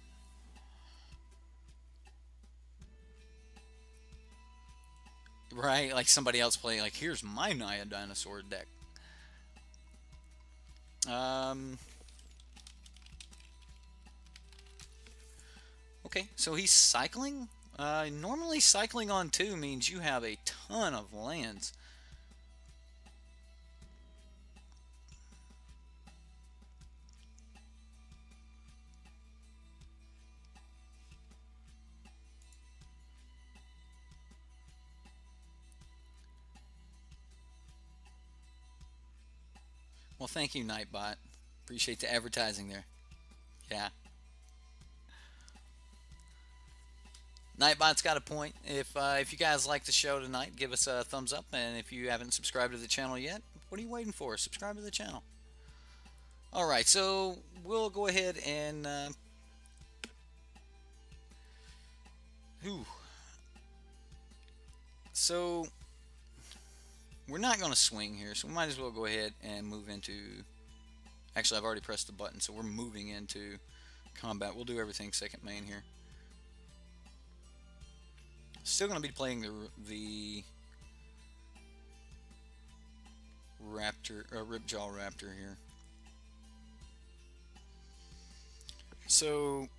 Right, like somebody else playing, like, here's my Naya dinosaur deck. Okay, so he's cycling. Normally cycling on 2 means you have a ton of lands. Well, thank you, Nightbot. Appreciate the advertising there. Yeah. Nightbot's got a point. If you guys like the show tonight, give us a thumbs up. And if you haven't subscribed to the channel yet, what are you waiting for? Subscribe to the channel. Alright, so we'll go ahead and... So... We're not going to swing here, so we might as well go ahead and move into... Actually, I've already pressed the button, so we're moving into combat. We'll do everything second main here. Still going to be playing the RipJaw Raptor here. So,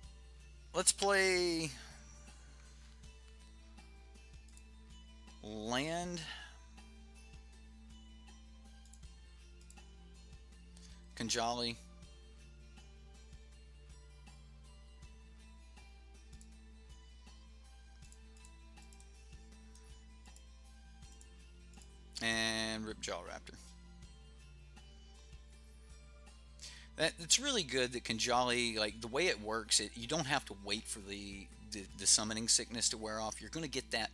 let's play land... Kanjali. And RipJaw Raptor. It's really good that Kanjali, like the way it works, you don't have to wait for the summoning sickness to wear off. You're going to get that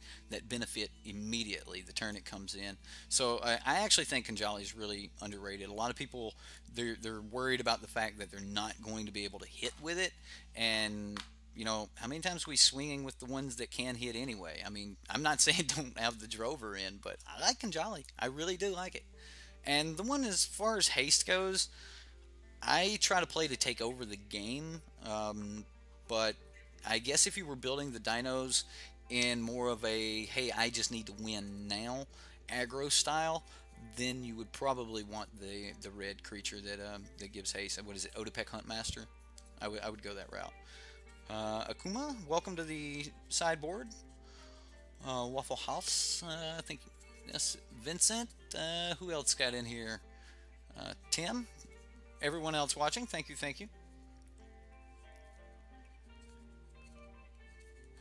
benefit immediately the turn it comes in. So I actually think Kanjali is really underrated. A lot of people, they're worried about the fact that they're not going to be able to hit with it. And you know, how many times are we swinging with the ones that can hit anyway? I mean, I'm not saying don't have the Drover in, but I like Kanjali. I really do like it. And the one, as far as haste goes, I try to play to take over the game, but I guess if you were building the dinos in more of a, hey, I just need to win now, aggro style, then you would probably want the red creature that gives haste. What is it, Odapek Huntmaster? I would go that route. Akuma, welcome to the sideboard. Waffle House, I think, yes, Vincent, who else got in here? Tim, everyone else watching, thank you, thank you.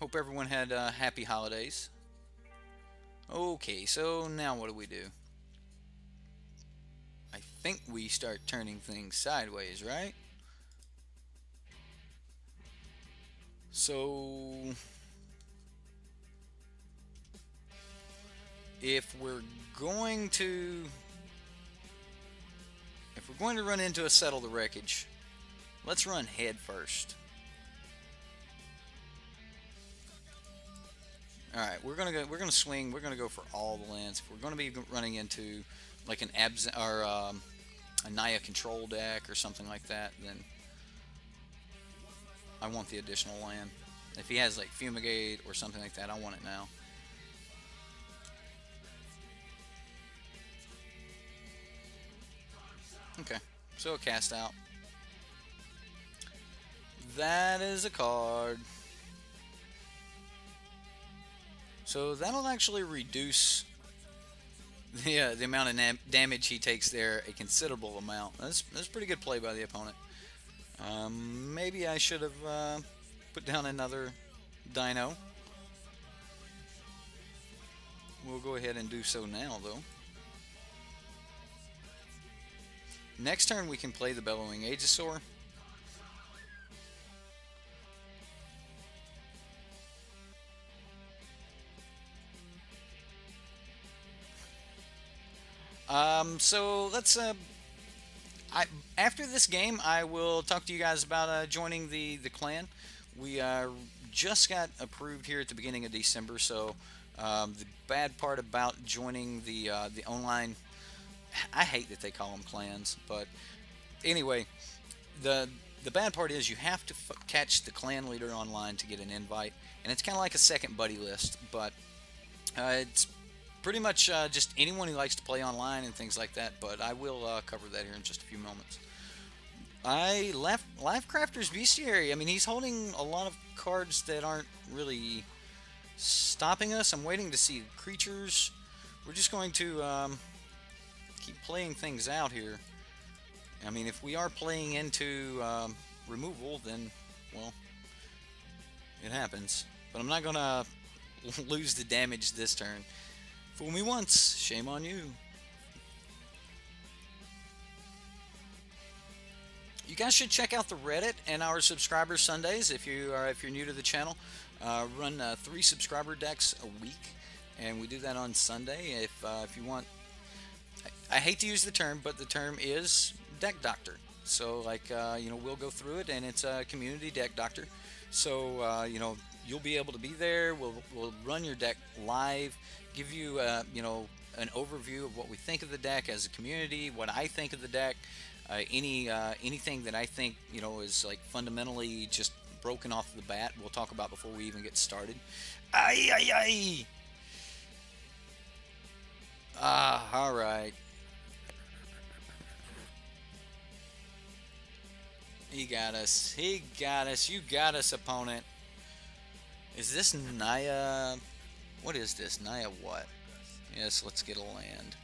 Hope everyone had happy holidays. Okay, so now what do? I think we start turning things sideways, right? So if we're going to run into a Settle the Wreckage, Let's run head first. All right, we're gonna swing. We're gonna go for all the lands. If we're gonna be running into like an abs or a Naya control deck or something like that, then I want the additional land. If he has like Fumigate or something like that, I want it now. Okay, so a cast out. That is a card. So that'll actually reduce the amount of damage he takes there a considerable amount. That's pretty good play by the opponent. Maybe I should have put down another Dino. We'll go ahead and do so now, though. Next turn we can play the Bellowing Aegisaur. So let's after this game, I will talk to you guys about joining the clan. We just got approved here at the beginning of December, so the bad part about joining the online, I hate that they call them clans, but anyway, the bad part is you have to catch the clan leader online to get an invite, and it's kind of like a second buddy list, but it's pretty much just anyone who likes to play online and things like that, but I will cover that here in just a few moments. I left Lifecrafter's Bestiary. I mean, he's holding a lot of cards that aren't really stopping us. I'm waiting to see creatures. We're just going to keep playing things out here. I mean, if we are playing into removal, then, well, it happens. But I'm not going to lose the damage this turn. Fool me once, shame on you. You guys should check out the Reddit and our subscriber Sundays if you're new to the channel. Run 3 subscriber decks a week, and we do that on Sunday. If you want, I hate to use the term, but the term is Deck Doctor. So like you know, we'll go through it, and it's a community Deck Doctor. So you know, you'll be able to be there. We'll run your deck live, give you you know, an overview of what we think of the deck as a community, what I think of the deck, anything that I think, you know, is like fundamentally just broken off the bat, we'll talk about before we even get started. Ay ay ay. All right. He got us. He got us. You got us, opponent. Is this Naya? What is this? Naya what? Yes, let's get a land.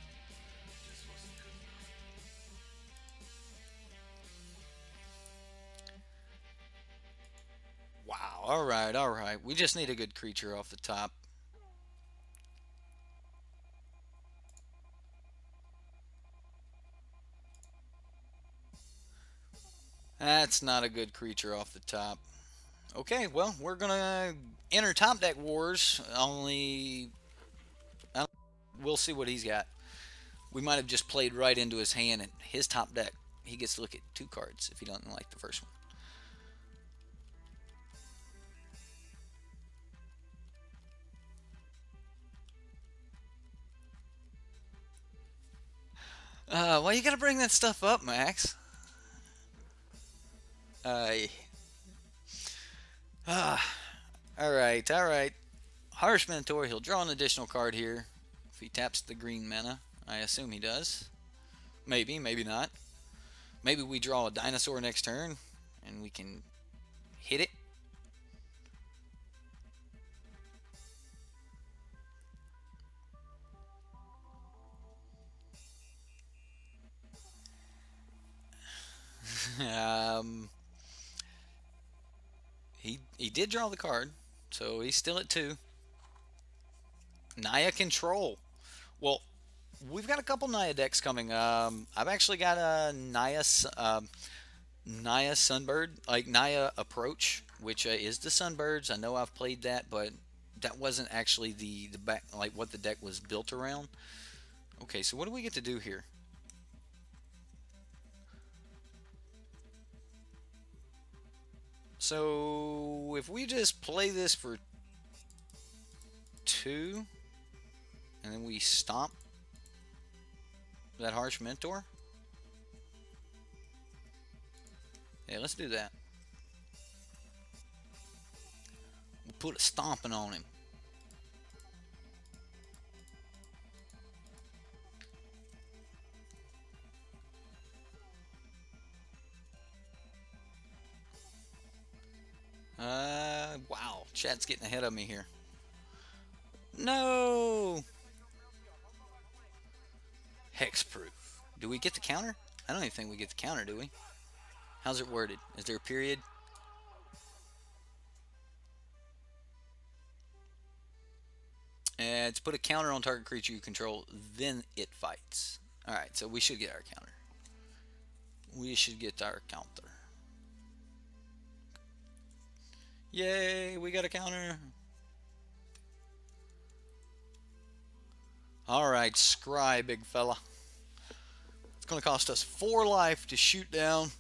Wow. Alright, alright. We just need a good creature off the top. That's not a good creature off the top. Okay, well, we're gonna enter top deck wars. Only we'll see what he's got. We might have just played right into his hand, and his top deck, he gets to look at 2 cards if he doesn't like the first one. Well, you gotta bring that stuff up, Max. Alright, alright. Harsh Minotaur, he'll draw an additional card here if he taps the green mana. I assume he does. Maybe, maybe not. Maybe we draw a dinosaur next turn and we can hit it. He did draw the card, so he's still at 2. Naya Control. Well, we've got a couple Naya decks coming. I've actually got a Naya Sunbird, like Naya Approach, which is the Sunbirds. I know I've played that, but that wasn't actually the back, like what the deck was built around. Okay, so what do we get to do here? So if we just play this for 2, and then we stomp that Harsh Mentor. Yeah, let's do that. We'll put a stomping on him. Wow, chat's getting ahead of me here. No! Hexproof. Do we get the counter? I don't even think we get the counter, do we? How's it worded? Is there a period? And to put a counter on target creature you control, then it fights. Alright, so we should get our counter. We should get our counter. Yay, we got a counter. Alright, scry, big fella. It's going to cost us 4 life to shoot down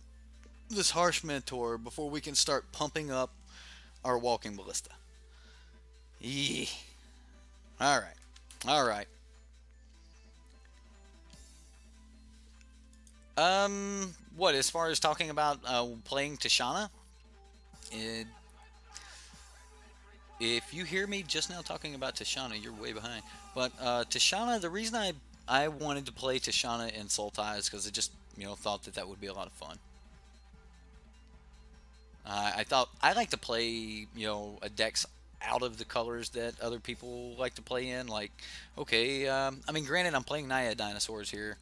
this Harsh Mentor before we can start pumping up our Walking Ballista. Yee. Alright. Alright. What, as far as talking about playing Tishana? If you hear me just now talking about Tishana, you're way behind. But Tishana, the reason I wanted to play Tishana in Sultai is because I just, thought that would be a lot of fun. I thought I like to play, a decks out of the colors that other people like to play in. Like, okay, I mean, granted, I'm playing Naya dinosaurs here,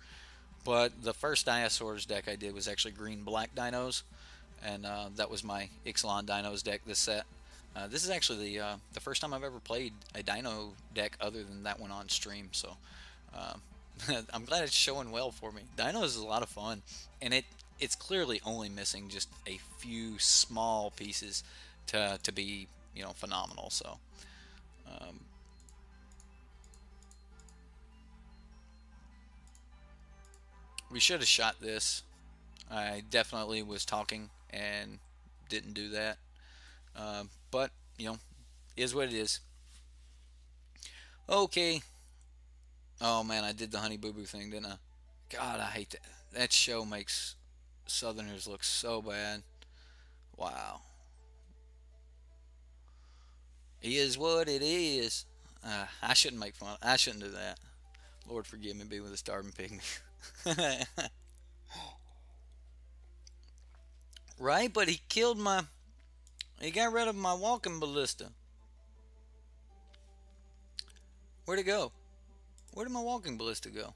but the first dinosaurs deck I did was actually green-black dinos, and that was my Ixalan dinos deck this set. This is actually the first time I've ever played a dino deck other than that one on stream, so I'm glad it's showing well for me. Dinos is a lot of fun, and it's clearly only missing just a few small pieces to be phenomenal. So we should have shot this. I definitely was talking and didn't do that, but is what it is. Okay. Oh man, I did the Honey Boo Boo thing, didn't I? God, I hate that. That show makes Southerners look so bad. Wow. It is what it is. I shouldn't make fun. I shouldn't do that. Lord forgive me, be with a starving pygmy. Right, but he killed my... He got rid of my Walking Ballista. Where'd it go? Where did my Walking Ballista go?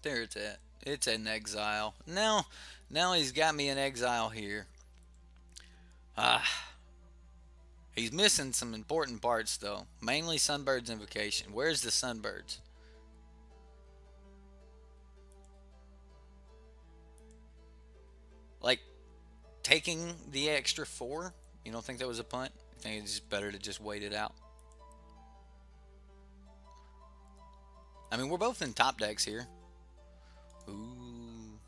There it's at. It's in exile. Now he's got me in exile here. He's missing some important parts though. Mainly Sunbird's Invocation. Where's the Sunbirds? Like, taking the extra 4? You don't think that was a punt? You think it's just better to just wait it out? I mean, we're both in top decks here. Ooh.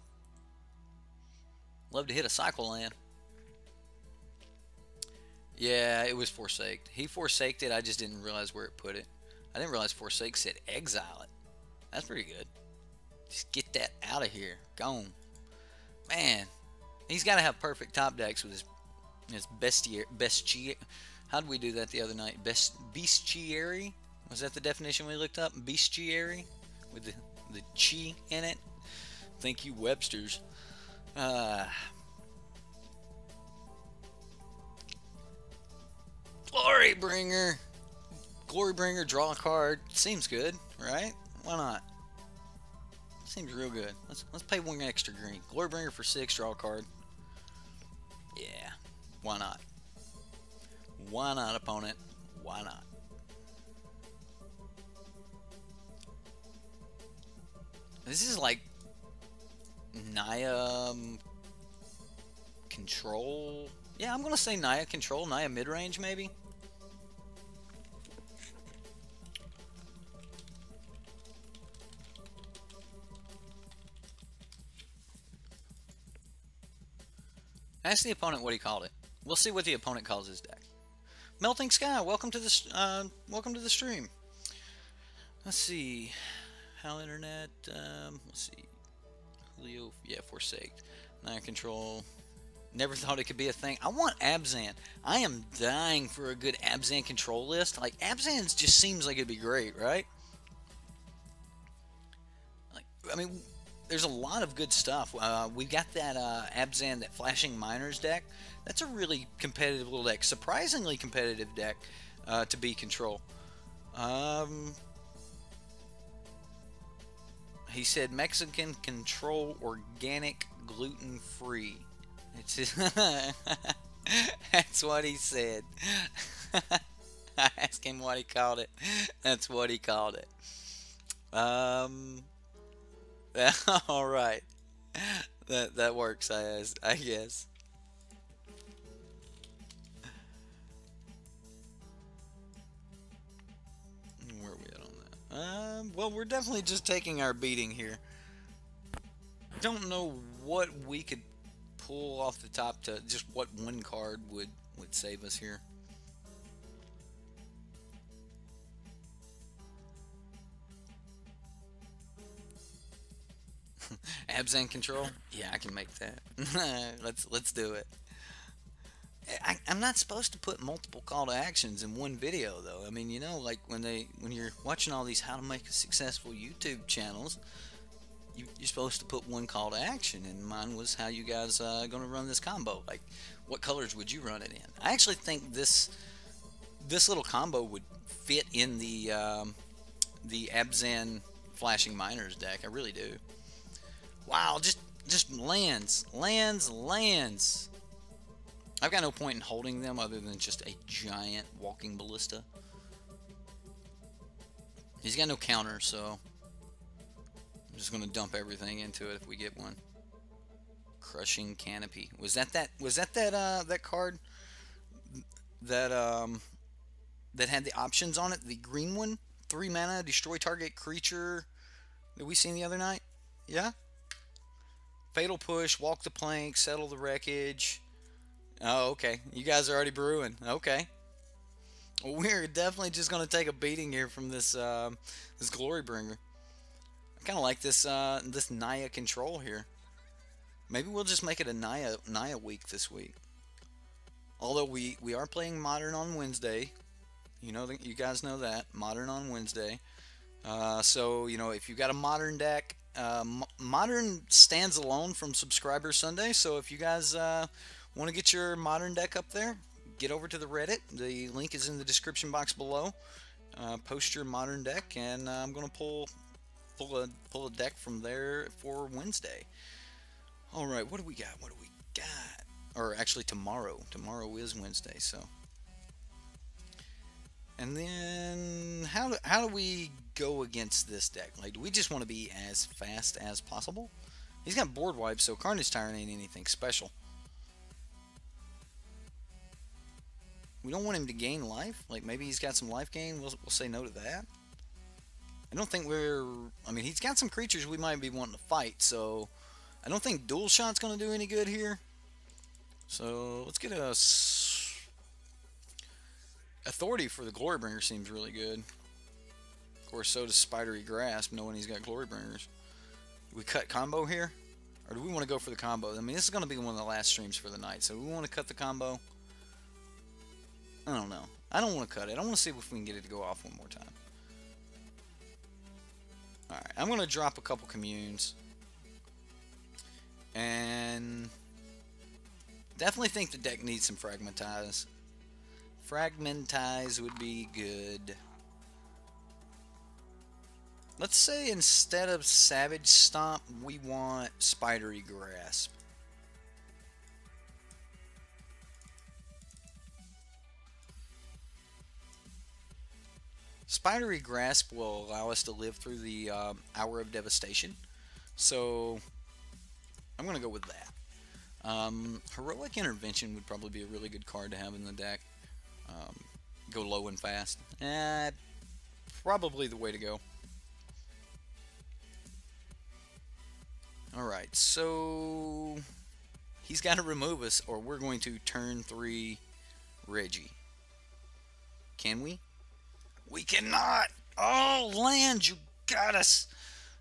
Love to hit a cycle land. Yeah, it was Forsaked. He Forsaked it, I just didn't realize where it put it. I didn't realize Forsake said exile it. That's pretty good. Just get that out of here. Gone. Man, he's got to have perfect top decks with his bestiary. How did we do that the other night? Bestiary? Was that the definition we looked up? Bestiary? With the chi in it? Thank you, Websters. Glorybringer. Glorybringer, draw a card. Seems good, right? Why not? Seems real good. Let's pay 1 extra green. Glorybringer for 6, draw a card. Yeah, why not? Why not, opponent? Why not? This is like Naya control. Yeah, I'm gonna say Naya control, Naya mid-range maybe. Ask the opponent what he called it. We'll see what the opponent calls his deck. Melting Sky, welcome to the stream. Let's see. How internet? Let's see. Julio, yeah, Forsaked. Naya Control. Never thought it could be a thing. I want Abzan. I am dying for a good Abzan control list. Like, Abzan just seems like it'd be great, right? Like, I mean, there's a lot of good stuff. We've got that Abzan, that Flashing Miners deck. That's a really competitive little deck. Surprisingly competitive deck to be control. He said Mexican control organic gluten free. It's that's what he said. I asked him what he called it. That's what he called it. All right. That works. I guess. Where are we at on that? Well, we're definitely just taking our beating here. Don't know what we could pull off the top to just what one card would save us here. Abzan control? Yeah, I can make that. let's do it. I'm not supposed to put multiple call to actions in one video though. I mean, you know, like when you're watching all these how to make a successful YouTube channels, you're supposed to put one call to action, and mine was how you guys going to run this combo. Like, what colors would you run it in? I actually think this little combo would fit in the Abzan Flashing Miners deck. I really do. Wow, just lands. I've got no point in holding them other than just a giant walking Ballista. He's got no counter, so I'm just gonna dump everything into it if we get one. Crushing Canopy. Was that card that that had the options on it? The green one, 3 mana, destroy target creature that we seen the other night. Yeah. Fatal Push, walk the plank, settle the wreckage. Oh, okay. You guys are already brewing. Okay. Well, we're definitely just gonna take a beating here from this this Glorybringer. I kind of like this this Naya control here. Maybe we'll just make it a Naya week this week. Although we are playing Modern on Wednesday. You know, you guys know that. Modern on Wednesday. So, you know, if you've got a Modern deck, Modern stands alone from Subscriber Sunday. So if you guys want to get your Modern deck up there, get over to the Reddit. The link is in the description box below. Post your Modern deck, and I'm going to pull a deck from there for Wednesday. All right, what do we got? Or actually tomorrow. Tomorrow is Wednesday, so. And then how do we go against this deck? Like, do we just want to be as fast as possible? He's got board wipe, so Carnage Tyrant ain't anything special. We don't want him to gain life. Like, maybe he's got some life gain. We'll say no to that. I don't think I mean, he's got some creatures we might be wanting to fight, so I don't think Dual Shot's going to do any good here. So let's get a Authority for the Glorybringer seems really good. Of course, so does Spidery Grasp, knowing he's got Glorybringers. Do we cut combo here? Or do we want to go for the combo? I mean, this is going to be one of the last streams for the night, so we want to cut the combo. I don't know. I don't want to cut it. I want to see if we can get it to go off one more time. Alright, I'm going to drop a couple communes. And definitely think the deck needs some Fragmentize. Fragmentize would be good. Let's say instead of Savage Stomp, we want Spidery Grasp. Spidery Grasp will allow us to live through the Hour of Devastation. So I'm going to go with that. Heroic Intervention would probably be a really good card to have in the deck. Go low and fast. Probably the way to go. Alright, so He's got to remove us, or we're going to turn 3 Reggie. Can we? We cannot! Oh, lands! You got us!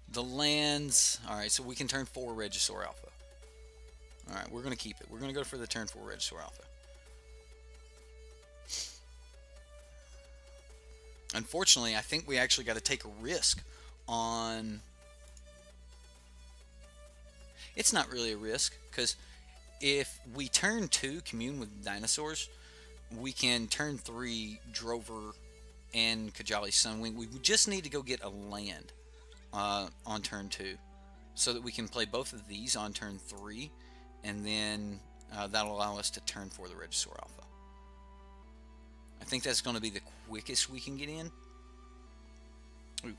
The lands... Alright, so we can turn 4 Regisaur Alpha. Alright, we're going to keep it. We're going to go for the turn 4 Regisaur Alpha. Unfortunately, I think we actually got to take a risk on... It's not really a risk, because if we turn 2 Commune with Dinosaurs, we can turn 3 Drover and Kajali Sunwing. We just need to go get a land on turn 2, so that we can play both of these on turn 3, and then that'll allow us to turn 4 the Regisaur Alpha. I think that's going to be the quickest we can get in. Ooh.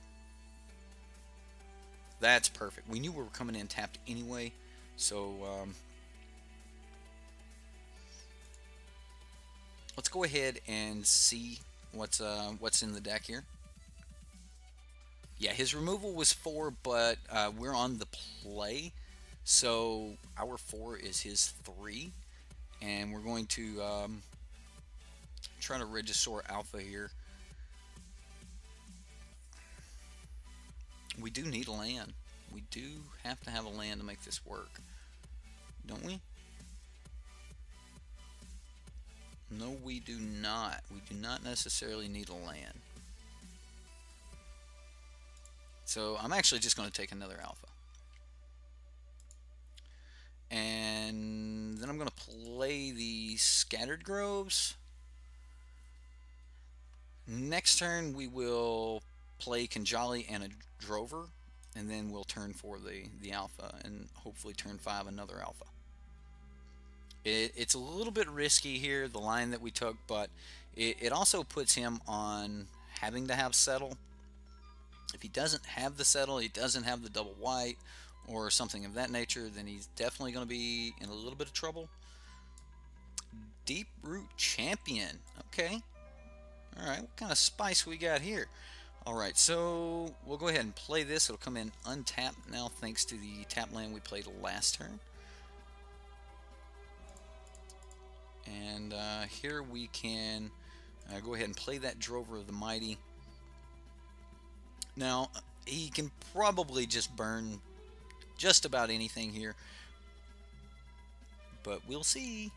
That's perfect. We knew we were coming in tapped anyway, so let's go ahead and see what's in the deck here. Yeah, his removal was 4, but we're on the play, so our 4 is his 3, and we're going to try to Regisaur Alpha here. We do need a land. We do have to have a land to make this work, don't we? No, we do not. We do not necessarily need a land. So I'm actually just going to take another Alpha. And then I'm going to play the Scattered Groves. Next turn we will play Kanjali and a Drover, and then we'll turn 4 the Alpha, and hopefully turn 5 another Alpha. It's a little bit risky here, the line that we took, but it also puts him on having to have Settle. If he doesn't have the Settle, he doesn't have the double white, or something of that nature, then he's definitely going to be in a little bit of trouble. Deep Root Champion. Okay. Alright, what kind of spice we got here? Alright, so we'll go ahead and play this. It'll come in untapped now thanks to the tap land we played last turn. And here we can go ahead and play that Drover of the Mighty. Now, he can probably just burn just about anything here, but we'll see.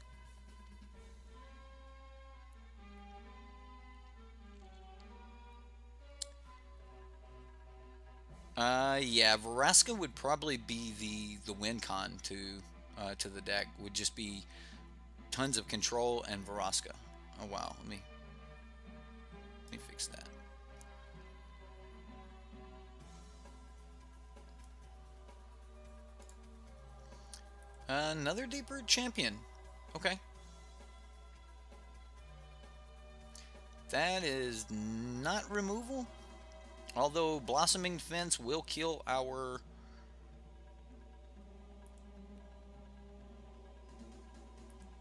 Yeah, Veraska would probably be the win con to the deck. Would just be tons of control and Veraska. Oh wow, let me fix that. Another Deep Root Champion. Okay. That is not removal. Although Blossoming Defense will kill our...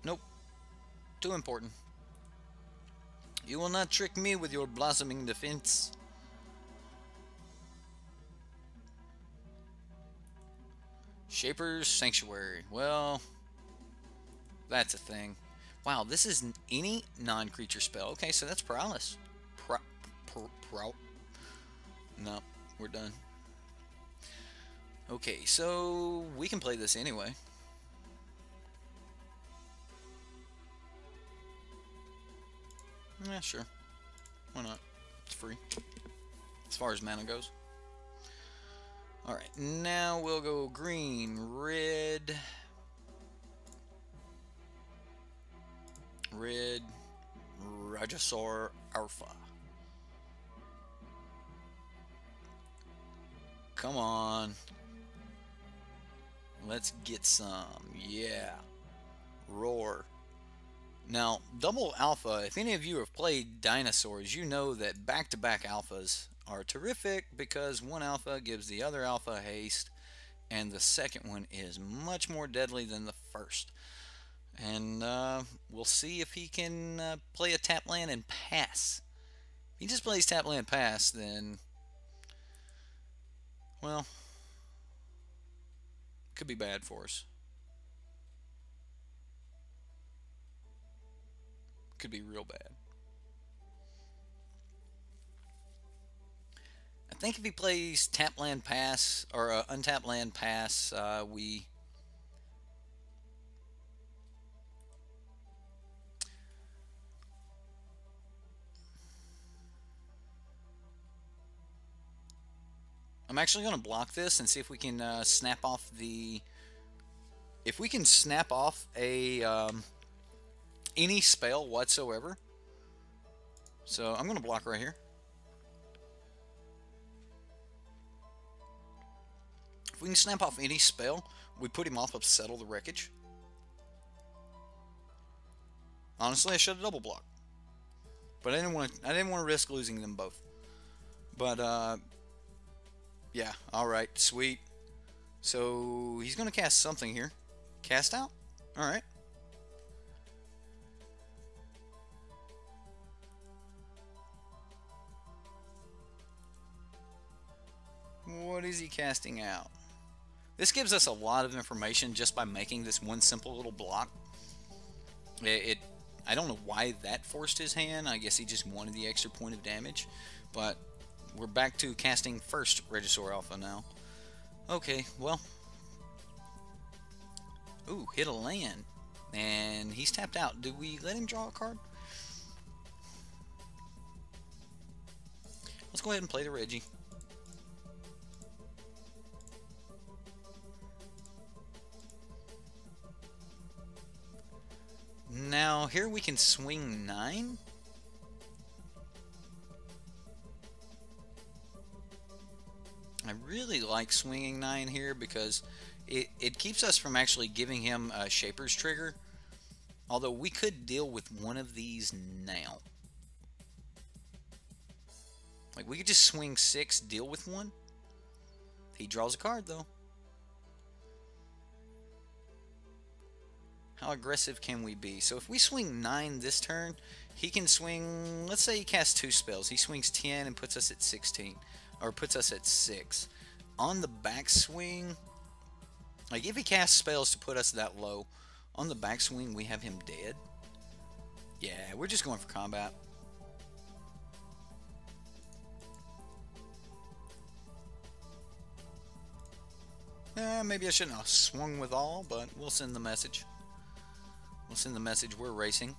Nope. Too important. You will not trick me with your Blossoming Defense. Shaper's Sanctuary. Well, that's a thing. Wow, this is any non-creature spell. Okay, so that's Paralysis. No, we're done. Okay, so we can play this anyway. Yeah, sure. Why not? It's free. As far as mana goes. Alright, now we'll go green, red, Regisaur Alpha. Come on. Let's get some. Yeah. Roar. Now, double alpha, if any of you have played dinosaurs, you know that back-to-back alphas are terrific because one alpha gives the other alpha haste, and the second one is much more deadly than the first. And we'll see if he can play a tap land and pass. If he just plays tap land pass, then, well, could be bad for us. Could be real bad. I think if he plays tap land pass or untap land pass, we. I'm actually going to block this and see if we can snap off the. If we can snap off a any spell whatsoever. So I'm going to block right here. If we can snap off any spell, we put him off of Settle the Wreckage. Honestly, I should have double blocked, but I didn't want to risk losing them both. But yeah, all right, sweet. So he's going to cast something here. Cast out. All right. What is he casting out? This gives us a lot of information just by making this one simple little block. I don't know why that forced his hand. I guess he just wanted the extra point of damage. But we're back to casting first Regisaur Alpha now. Okay, well. Ooh, hit a land. And he's tapped out. Do we let him draw a card? Let's go ahead and play the Regi. Now, here we can swing 9. I really like swinging 9 here because it keeps us from actually giving him a Shaper's Trigger. Although we could deal with one of these now. Like, we could just swing 6, deal with 1. He draws a card, though. How aggressive can we be? So if we swing 9 this turn, he can swing, let's say he casts 2 spells. He swings 10 and puts us at 16, or puts us at 6. On the backswing, like if he casts spells to put us that low, on the backswing we have him dead. Yeah, we're just going for combat. Maybe I shouldn't have swung with all, but we'll send the message. We'll send the message we're racing.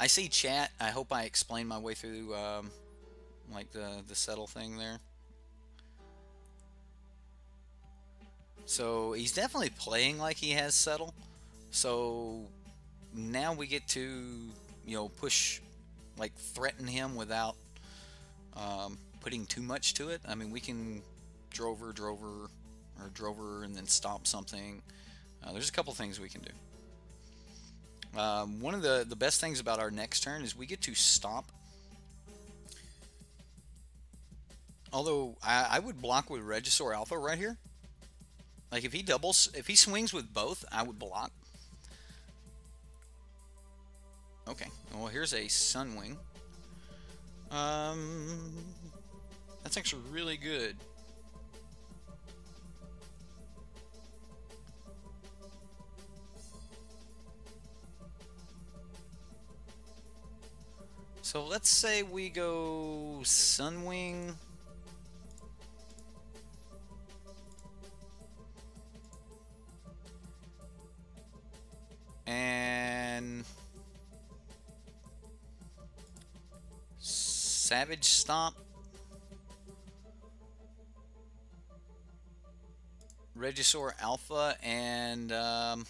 I see chat. I hope I explained my way through like the settle thing there. So he's definitely playing like he has settle. So now we get to, you know, push, like threaten him without putting too much to it. I mean, we can drover, and then stop something. There's a couple things we can do. One of the best things about our next turn is we get to stop. Although I would block with Regisaur Alpha right here. Like if he swings with both, I would block. Okay, well here's a Sunwing. That's actually really good. So let's say we go Sunwing. And Savage Stomp. Regisaur Alpha and we'll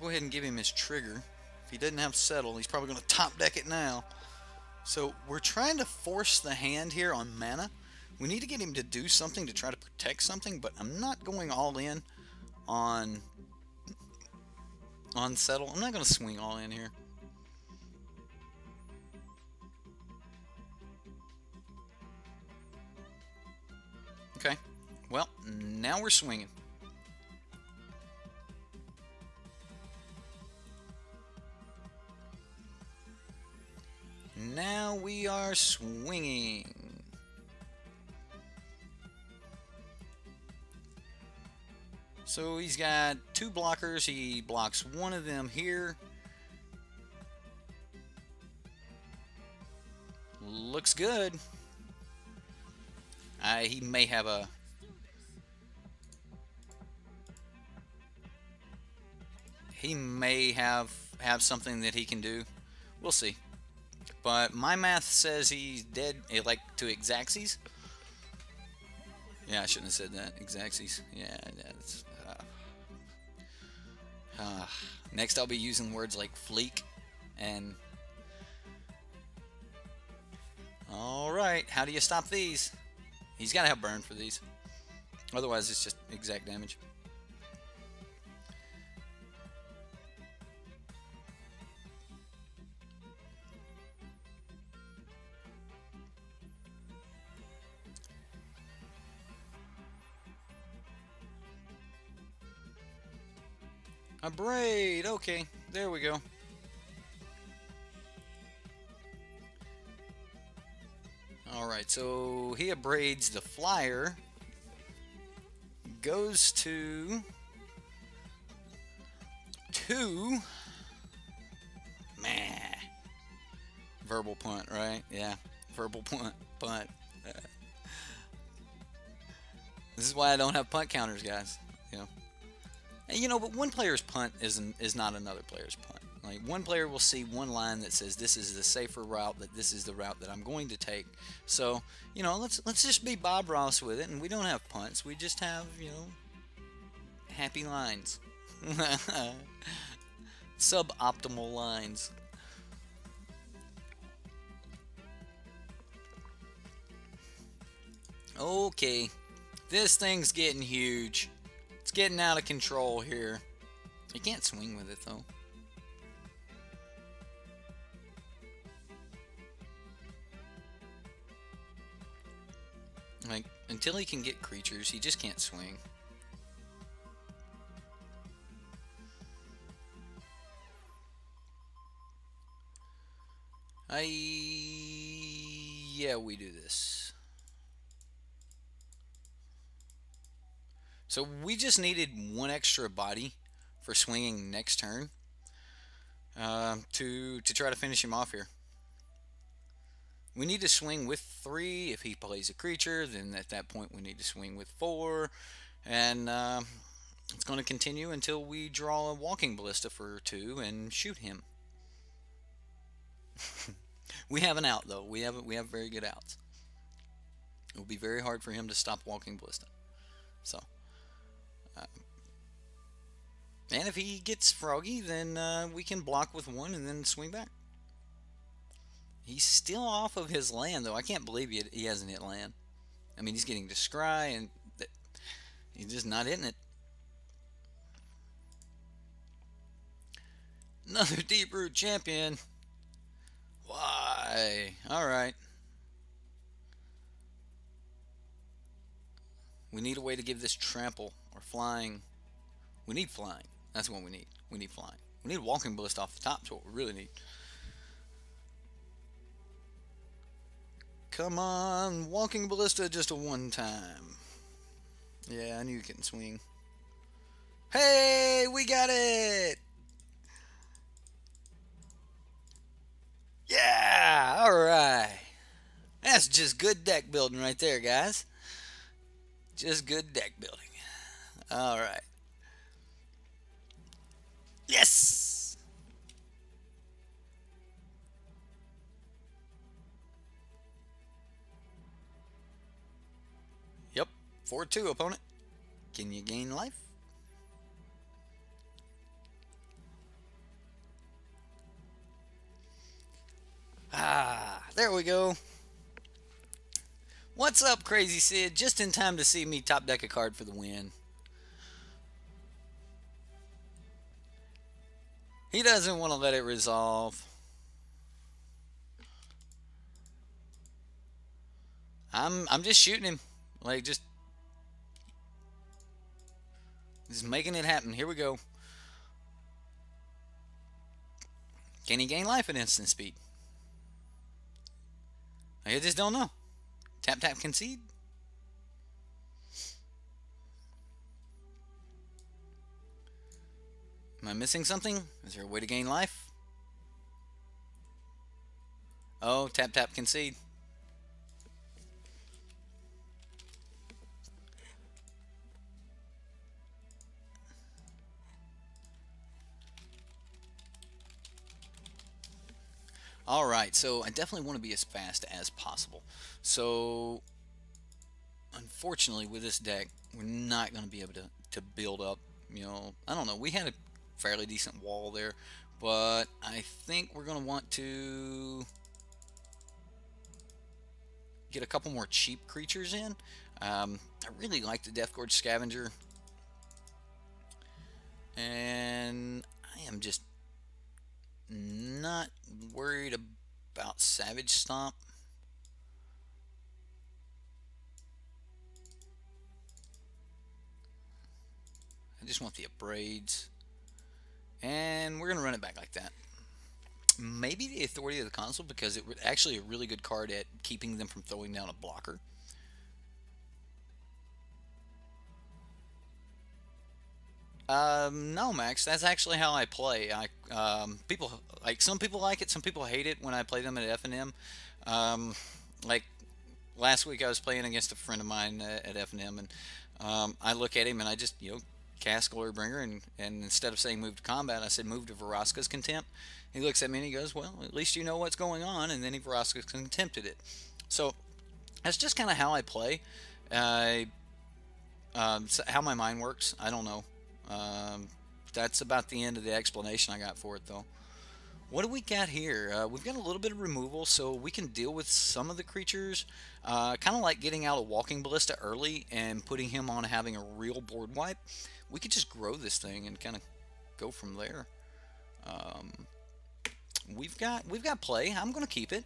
go ahead and give him his trigger. If he doesn't have settle, he's probably going to top deck it now. So we're trying to force the hand here on mana. We need to get him to do something to try to protect something, but I'm not going all in on settle. I'm not going to swing all in here. Okay, well, now we're swinging. Now we are swinging. So he's got 2 blockers. He blocks one of them here. Looks good. He may have a... He may have something that he can do. We'll see. But my math says he's dead, like, to Ixaxes. Yeah, I shouldn't have said that. Ixaxes. Yeah, that's... next I'll be using words like fleek and... Alright, how do you stop these? He's got to have burn for these. Otherwise, it's just exact damage. A braid, okay, there we go. Alright, so he abrades the flyer. Goes to 2. Meh. Verbal punt, right? Yeah, verbal punt. This is why I don't have punt counters, guys. You know, but one player's punt is not another player's punt. Like, one player will see one line that says this is the safer route, that this is the route that I'm going to take. So, you know, let's just be Bob Ross with it, and we don't have punts. We just have, you know, happy lines. Suboptimal lines. Okay, this thing's getting huge. It's getting out of control here. You can't swing with it, though. Like, until he can get creatures, he just can't swing. Yeah, we do this. So we just needed one extra body for swinging next turn to try to finish him off here. We need to swing with 3. If he plays a creature, then at that point we need to swing with 4. And it's going to continue until we draw a walking ballista for 2 and shoot him. We have an out, though. We have very good outs. It will be very hard for him to stop walking ballista. So, and if he gets froggy, then we can block with 1 and then swing back. He's still off of his land, though. I can't believe he hasn't hit land. I mean, he's getting to scry, and he's just not hitting it. Another deep root champion. Why? Alright. We need a way to give this trample or flying. We need flying. That's what we need. We need flying. We need a walking ballista off the top. That's what we really need. Come on, walking ballista just a 1 time. Yeah, I knew you couldn't swing. Hey, we got it! Yeah, alright. That's just good deck building right there, guys. Just good deck building. Alright. Yes! Yep, 4-2 opponent. Can you gain life? Ah, there we go. What's up, Crazy Sid? Just in time to see me top deck a card for the win. He doesn't want to let it resolve. I'm just shooting him. Like, just making it happen. Here we go. Can he gain life at instant speed? I just don't know. Tap tap concede. Am I missing something? Is there a way to gain life? Oh, tap tap concede. Alright, so I definitely want to be as fast as possible. So, unfortunately, with this deck, we're not going to be able to build up, you know, I don't know. We had a fairly decent wall there, but I think we're going to want to get a couple more cheap creatures in. I really like the Death Gorge Scavenger, and I am just not worried about Savage Stomp. I just want the Abrades, and we're going to run it back like that. Maybe the Authority of the Console, because it was actually a really good card at keeping them from throwing down a blocker. No, Max. That's actually how I play. Some people like it, some people hate it when I play them at F&M. Like last week, I was playing against a friend of mine at F&M, and I look at him and I just cast Glorybringer, and instead of saying move to combat, I said move to Vraska's Contempt. He looks at me and he goes, "Well, at least you know what's going on," and then he Vraska's Contempted it. So that's just kind of how I play. How my mind works, I don't know. That's about the end of the explanation I got for it, though. What do we got here? We've got a little bit of removal, so we can deal with some of the creatures. Kind of like getting out a Walking Ballista early and putting him on having a real board wipe. We could just grow this thing and kind of go from there. We've got play. I'm going to keep it.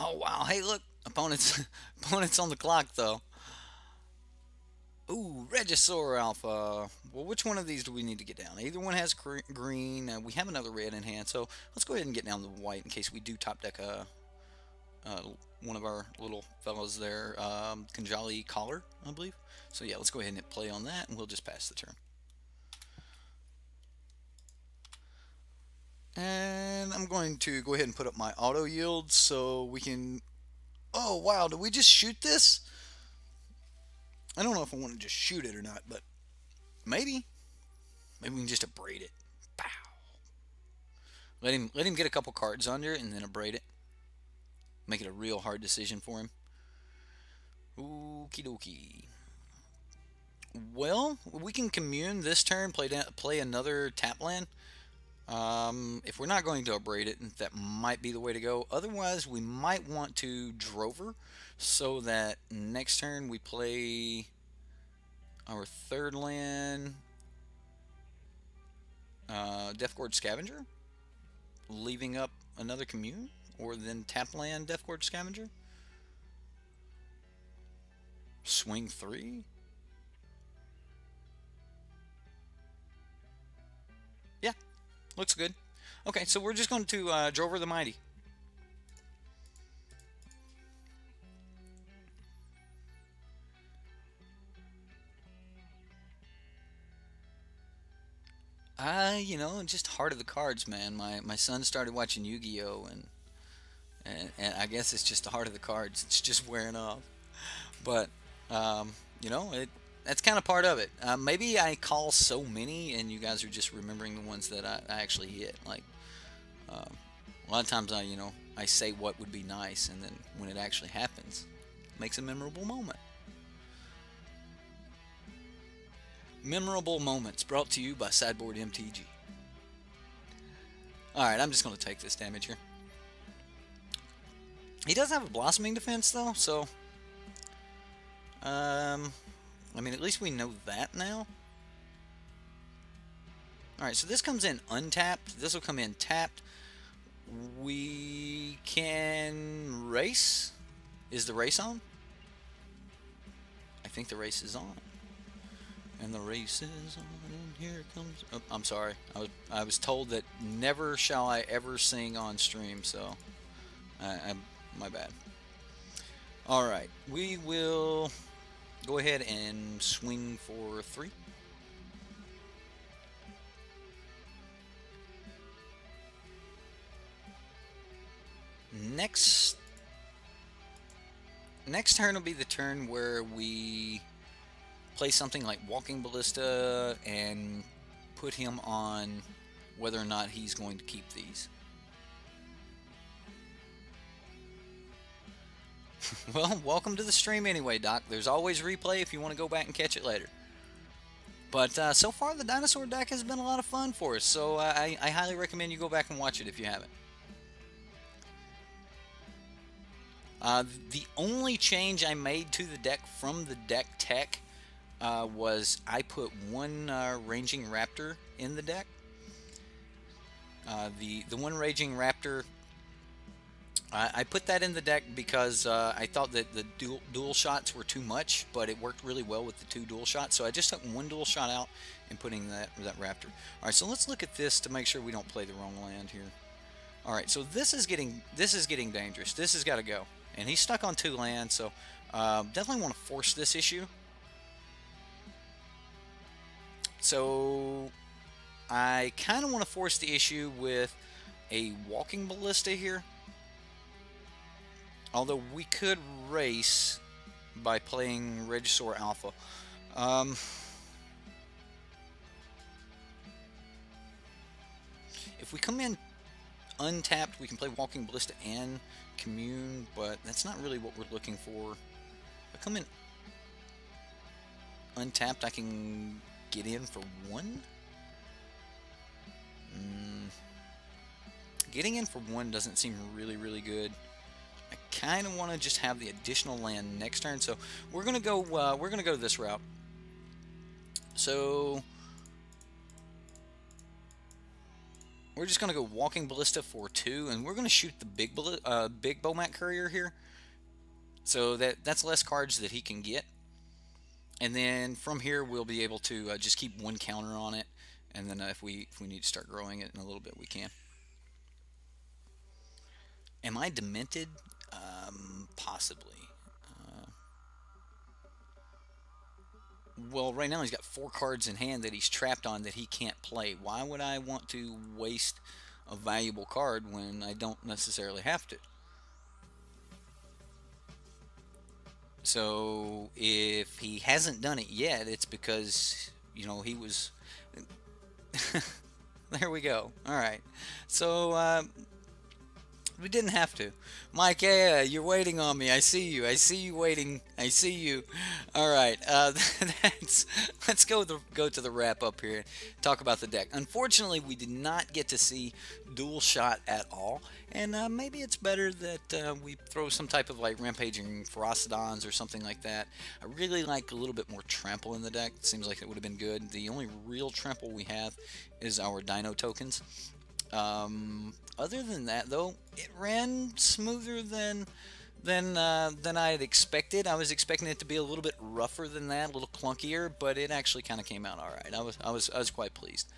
Oh wow! Hey, look, opponents on the clock though. Ooh, Regisaur Alpha. Well, which one of these do we need to get down? Either one has green. We have another red in hand, so let's go ahead and get down the white in case we do top deck one of our little fellows there, Kanjali Collar, I believe. So yeah, let's go ahead and play on that, and we'll just pass the turn. And I'm going to go ahead and put up my auto yield so we can... Oh, wow, did we just shoot this? I don't know if I want to just shoot it or not, but maybe. Maybe we can just abrade it. Pow. Let him get a couple cards under it and then abrade it. Make it a real hard decision for him. Okie dokie. Well, we can commune this turn, play another tap land. If we're not going to abrade it, that might be the way to go. Otherwise, we might want to Drover so that next turn we play our third land, Death Gorge Scavenger, leaving up another commune, or then tap land Death Gorge Scavenger. Swing 3. Yeah. Looks good. Okay, so we're just going to Drover the Mighty. You know, just Heart of the Cards, man. My son started watching Yu-Gi-Oh! And I guess it's just the Heart of the Cards. It's just wearing off. But, you know, that's kind of part of it. Maybe I call so many, and you guys are just remembering the ones that I actually hit. Like, a lot of times I say what would be nice, and then when it actually happens, it makes a memorable moment. Memorable moments brought to you by Sideboard MTG. Alright, I'm just going to take this damage here. He does have a Blossoming Defense, though, so... I mean, at least we know that now. Alright, so this comes in untapped. This will come in tapped. We can race. Is the race on? I think the race is on. And the race is on, and here it comes. Oh, I'm sorry. I was told that never shall I ever sing on stream, so my bad. All right, we will go ahead and swing for 3. Next turn will be the turn where we play something like Walking Ballista and put him on whether or not he's going to keep these. Well, welcome to the stream anyway, Doc. There's always replay if you want to go back and catch it later. But so far, the dinosaur deck has been a lot of fun for us, so I highly recommend you go back and watch it if you haven't. The only change I made to the deck from the deck tech was I put one Raging Raptor in the deck. The one Raging Raptor, I put that in the deck because I thought that the dual shots were too much, but it worked really well with the 2 dual shots. So I just took one dual shot out and putting that Raptor. All right, so let's look at this to make sure we don't play the wrong land here. All right, so this is getting dangerous. This has got to go, and he's stuck on 2 lands, so definitely want to force this issue. So I kind of want to force the issue with a Walking Ballista here. Although we could race by playing Regisaur Alpha. If we come in untapped, we can play Walking Ballista and Commune, but that's not really what we're looking for. If I come in untapped, I can get in for 1. Getting in for 1 doesn't seem really good. I kind of want to just have the additional land next turn, so we're gonna go this route. So we're just gonna go Walking Ballista for 2, and we're gonna shoot the big Bowmat Courier here. So that's less cards that he can get, and then from here we'll be able to just keep 1 counter on it, and then if we need to start growing it in a little bit, we can. Am I demented? Possibly. Well, right now he's got 4 cards in hand that he's trapped on that he can't play. Why would I want to waste a valuable card when I don't necessarily have to? So if he hasn't done it yet, it's because, you know, he was... There we go. Alright. So, we didn't have to. Mike, yeah, you're waiting on me. I see you. I see you waiting. I see you. All right. Let's go to the wrap up here. Talk about the deck. Unfortunately, we did not get to see dual shot at all, and maybe it's better that we throw some type of like rampaging Ferocidons or something like that. I really like a little bit more trample in the deck. It seems like it would have been good. The only real trample we have is our Dino tokens. Other than that, though, it ran smoother than I had expected. I was expecting it to be a little bit rougher than that, a little clunkier, but it actually kind of came out all right. I was quite pleased.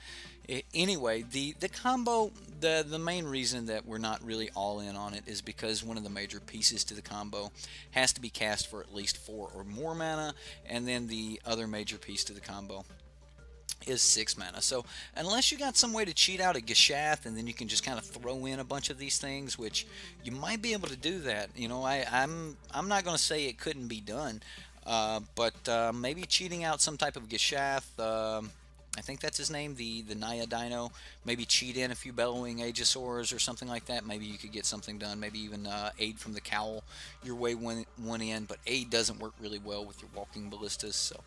Anyway, the combo, the main reason that we're not really all in on it is because one of the major pieces to the combo has to be cast for at least 4 or more mana, and then the other major piece to the combo is 6 mana. So unless you got some way to cheat out a Geshath and then you can just kind of throw in a bunch of these things, which you might be able to do that. You know, I'm not going to say it couldn't be done, but maybe cheating out some type of Geshath. I think that's his name, the Naya Dino. Maybe cheat in a few Bellowing Aegisaurs or something like that. Maybe you could get something done. Maybe even Aid from the Cowl your way one in, but Aid doesn't work really well with your Walking Ballistas. So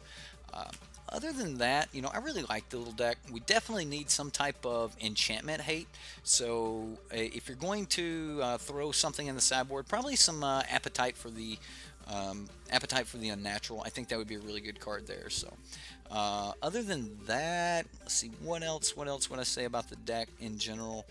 other than that, you know, I really like the little deck. We definitely need some type of enchantment hate. So if you're going to throw something in the sideboard, probably some appetite for the unnatural. I think that would be a really good card there. So other than that, let's see, what else would I say about the deck in general?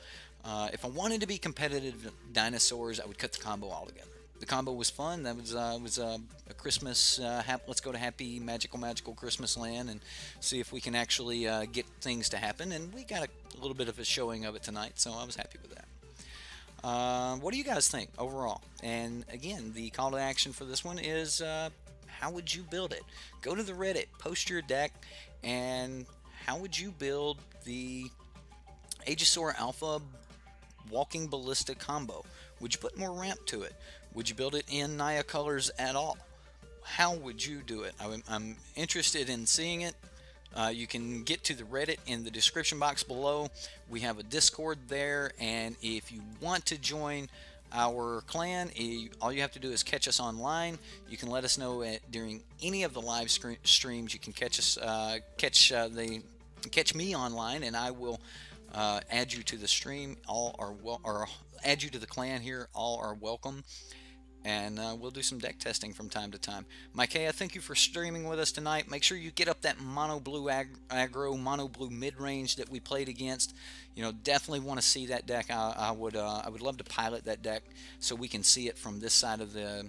If I wanted to be competitive dinosaurs, I would cut the combo altogether. the combo was fun. That was a Christmas. Let's go to happy magical Christmas land and see if we can actually get things to happen. And we got a little bit of a showing of it tonight, so I was happy with that. What do you guys think overall? And again, the call to action for this one is how would you build it? Go to the Reddit, post your deck, and how would you build the Aegisaur Alpha Walking Ballista combo? Would you put more ramp to it? Would you build it in Naya colors at all? How would you do it? I'm interested in seeing it. You can get to the Reddit in the description box below. We have a Discord there, and if you want to join our clan, all you have to do is catch us online. You can let us know during any of the live streams. You can catch us, catch me online, and I will add you to the stream. All are or add you to the clan here. All are welcome. And we'll do some deck testing from time to time. Micaiah, thank you for streaming with us tonight. Make sure you get up that mono blue aggro, mono blue mid range that we played against. You know, definitely want to see that deck. I would love to pilot that deck so we can see it from this side of the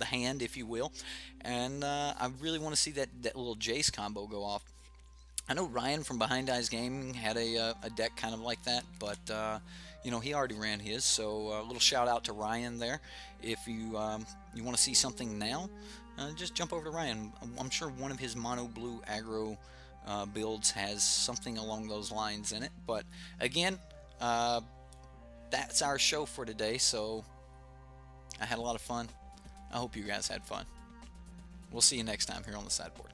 hand, if you will. And I really want to see that little Jace combo go off. I know Ryan from Behind Eyes Gaming had a deck kind of like that, but you know, he already ran his, so a little shout out to Ryan there. If you you want to see something now, just jump over to Ryan. I'm sure one of his mono blue aggro builds has something along those lines in it. But again, that's our show for today, so I had a lot of fun. I hope you guys had fun. We'll see you next time here on the sideboard.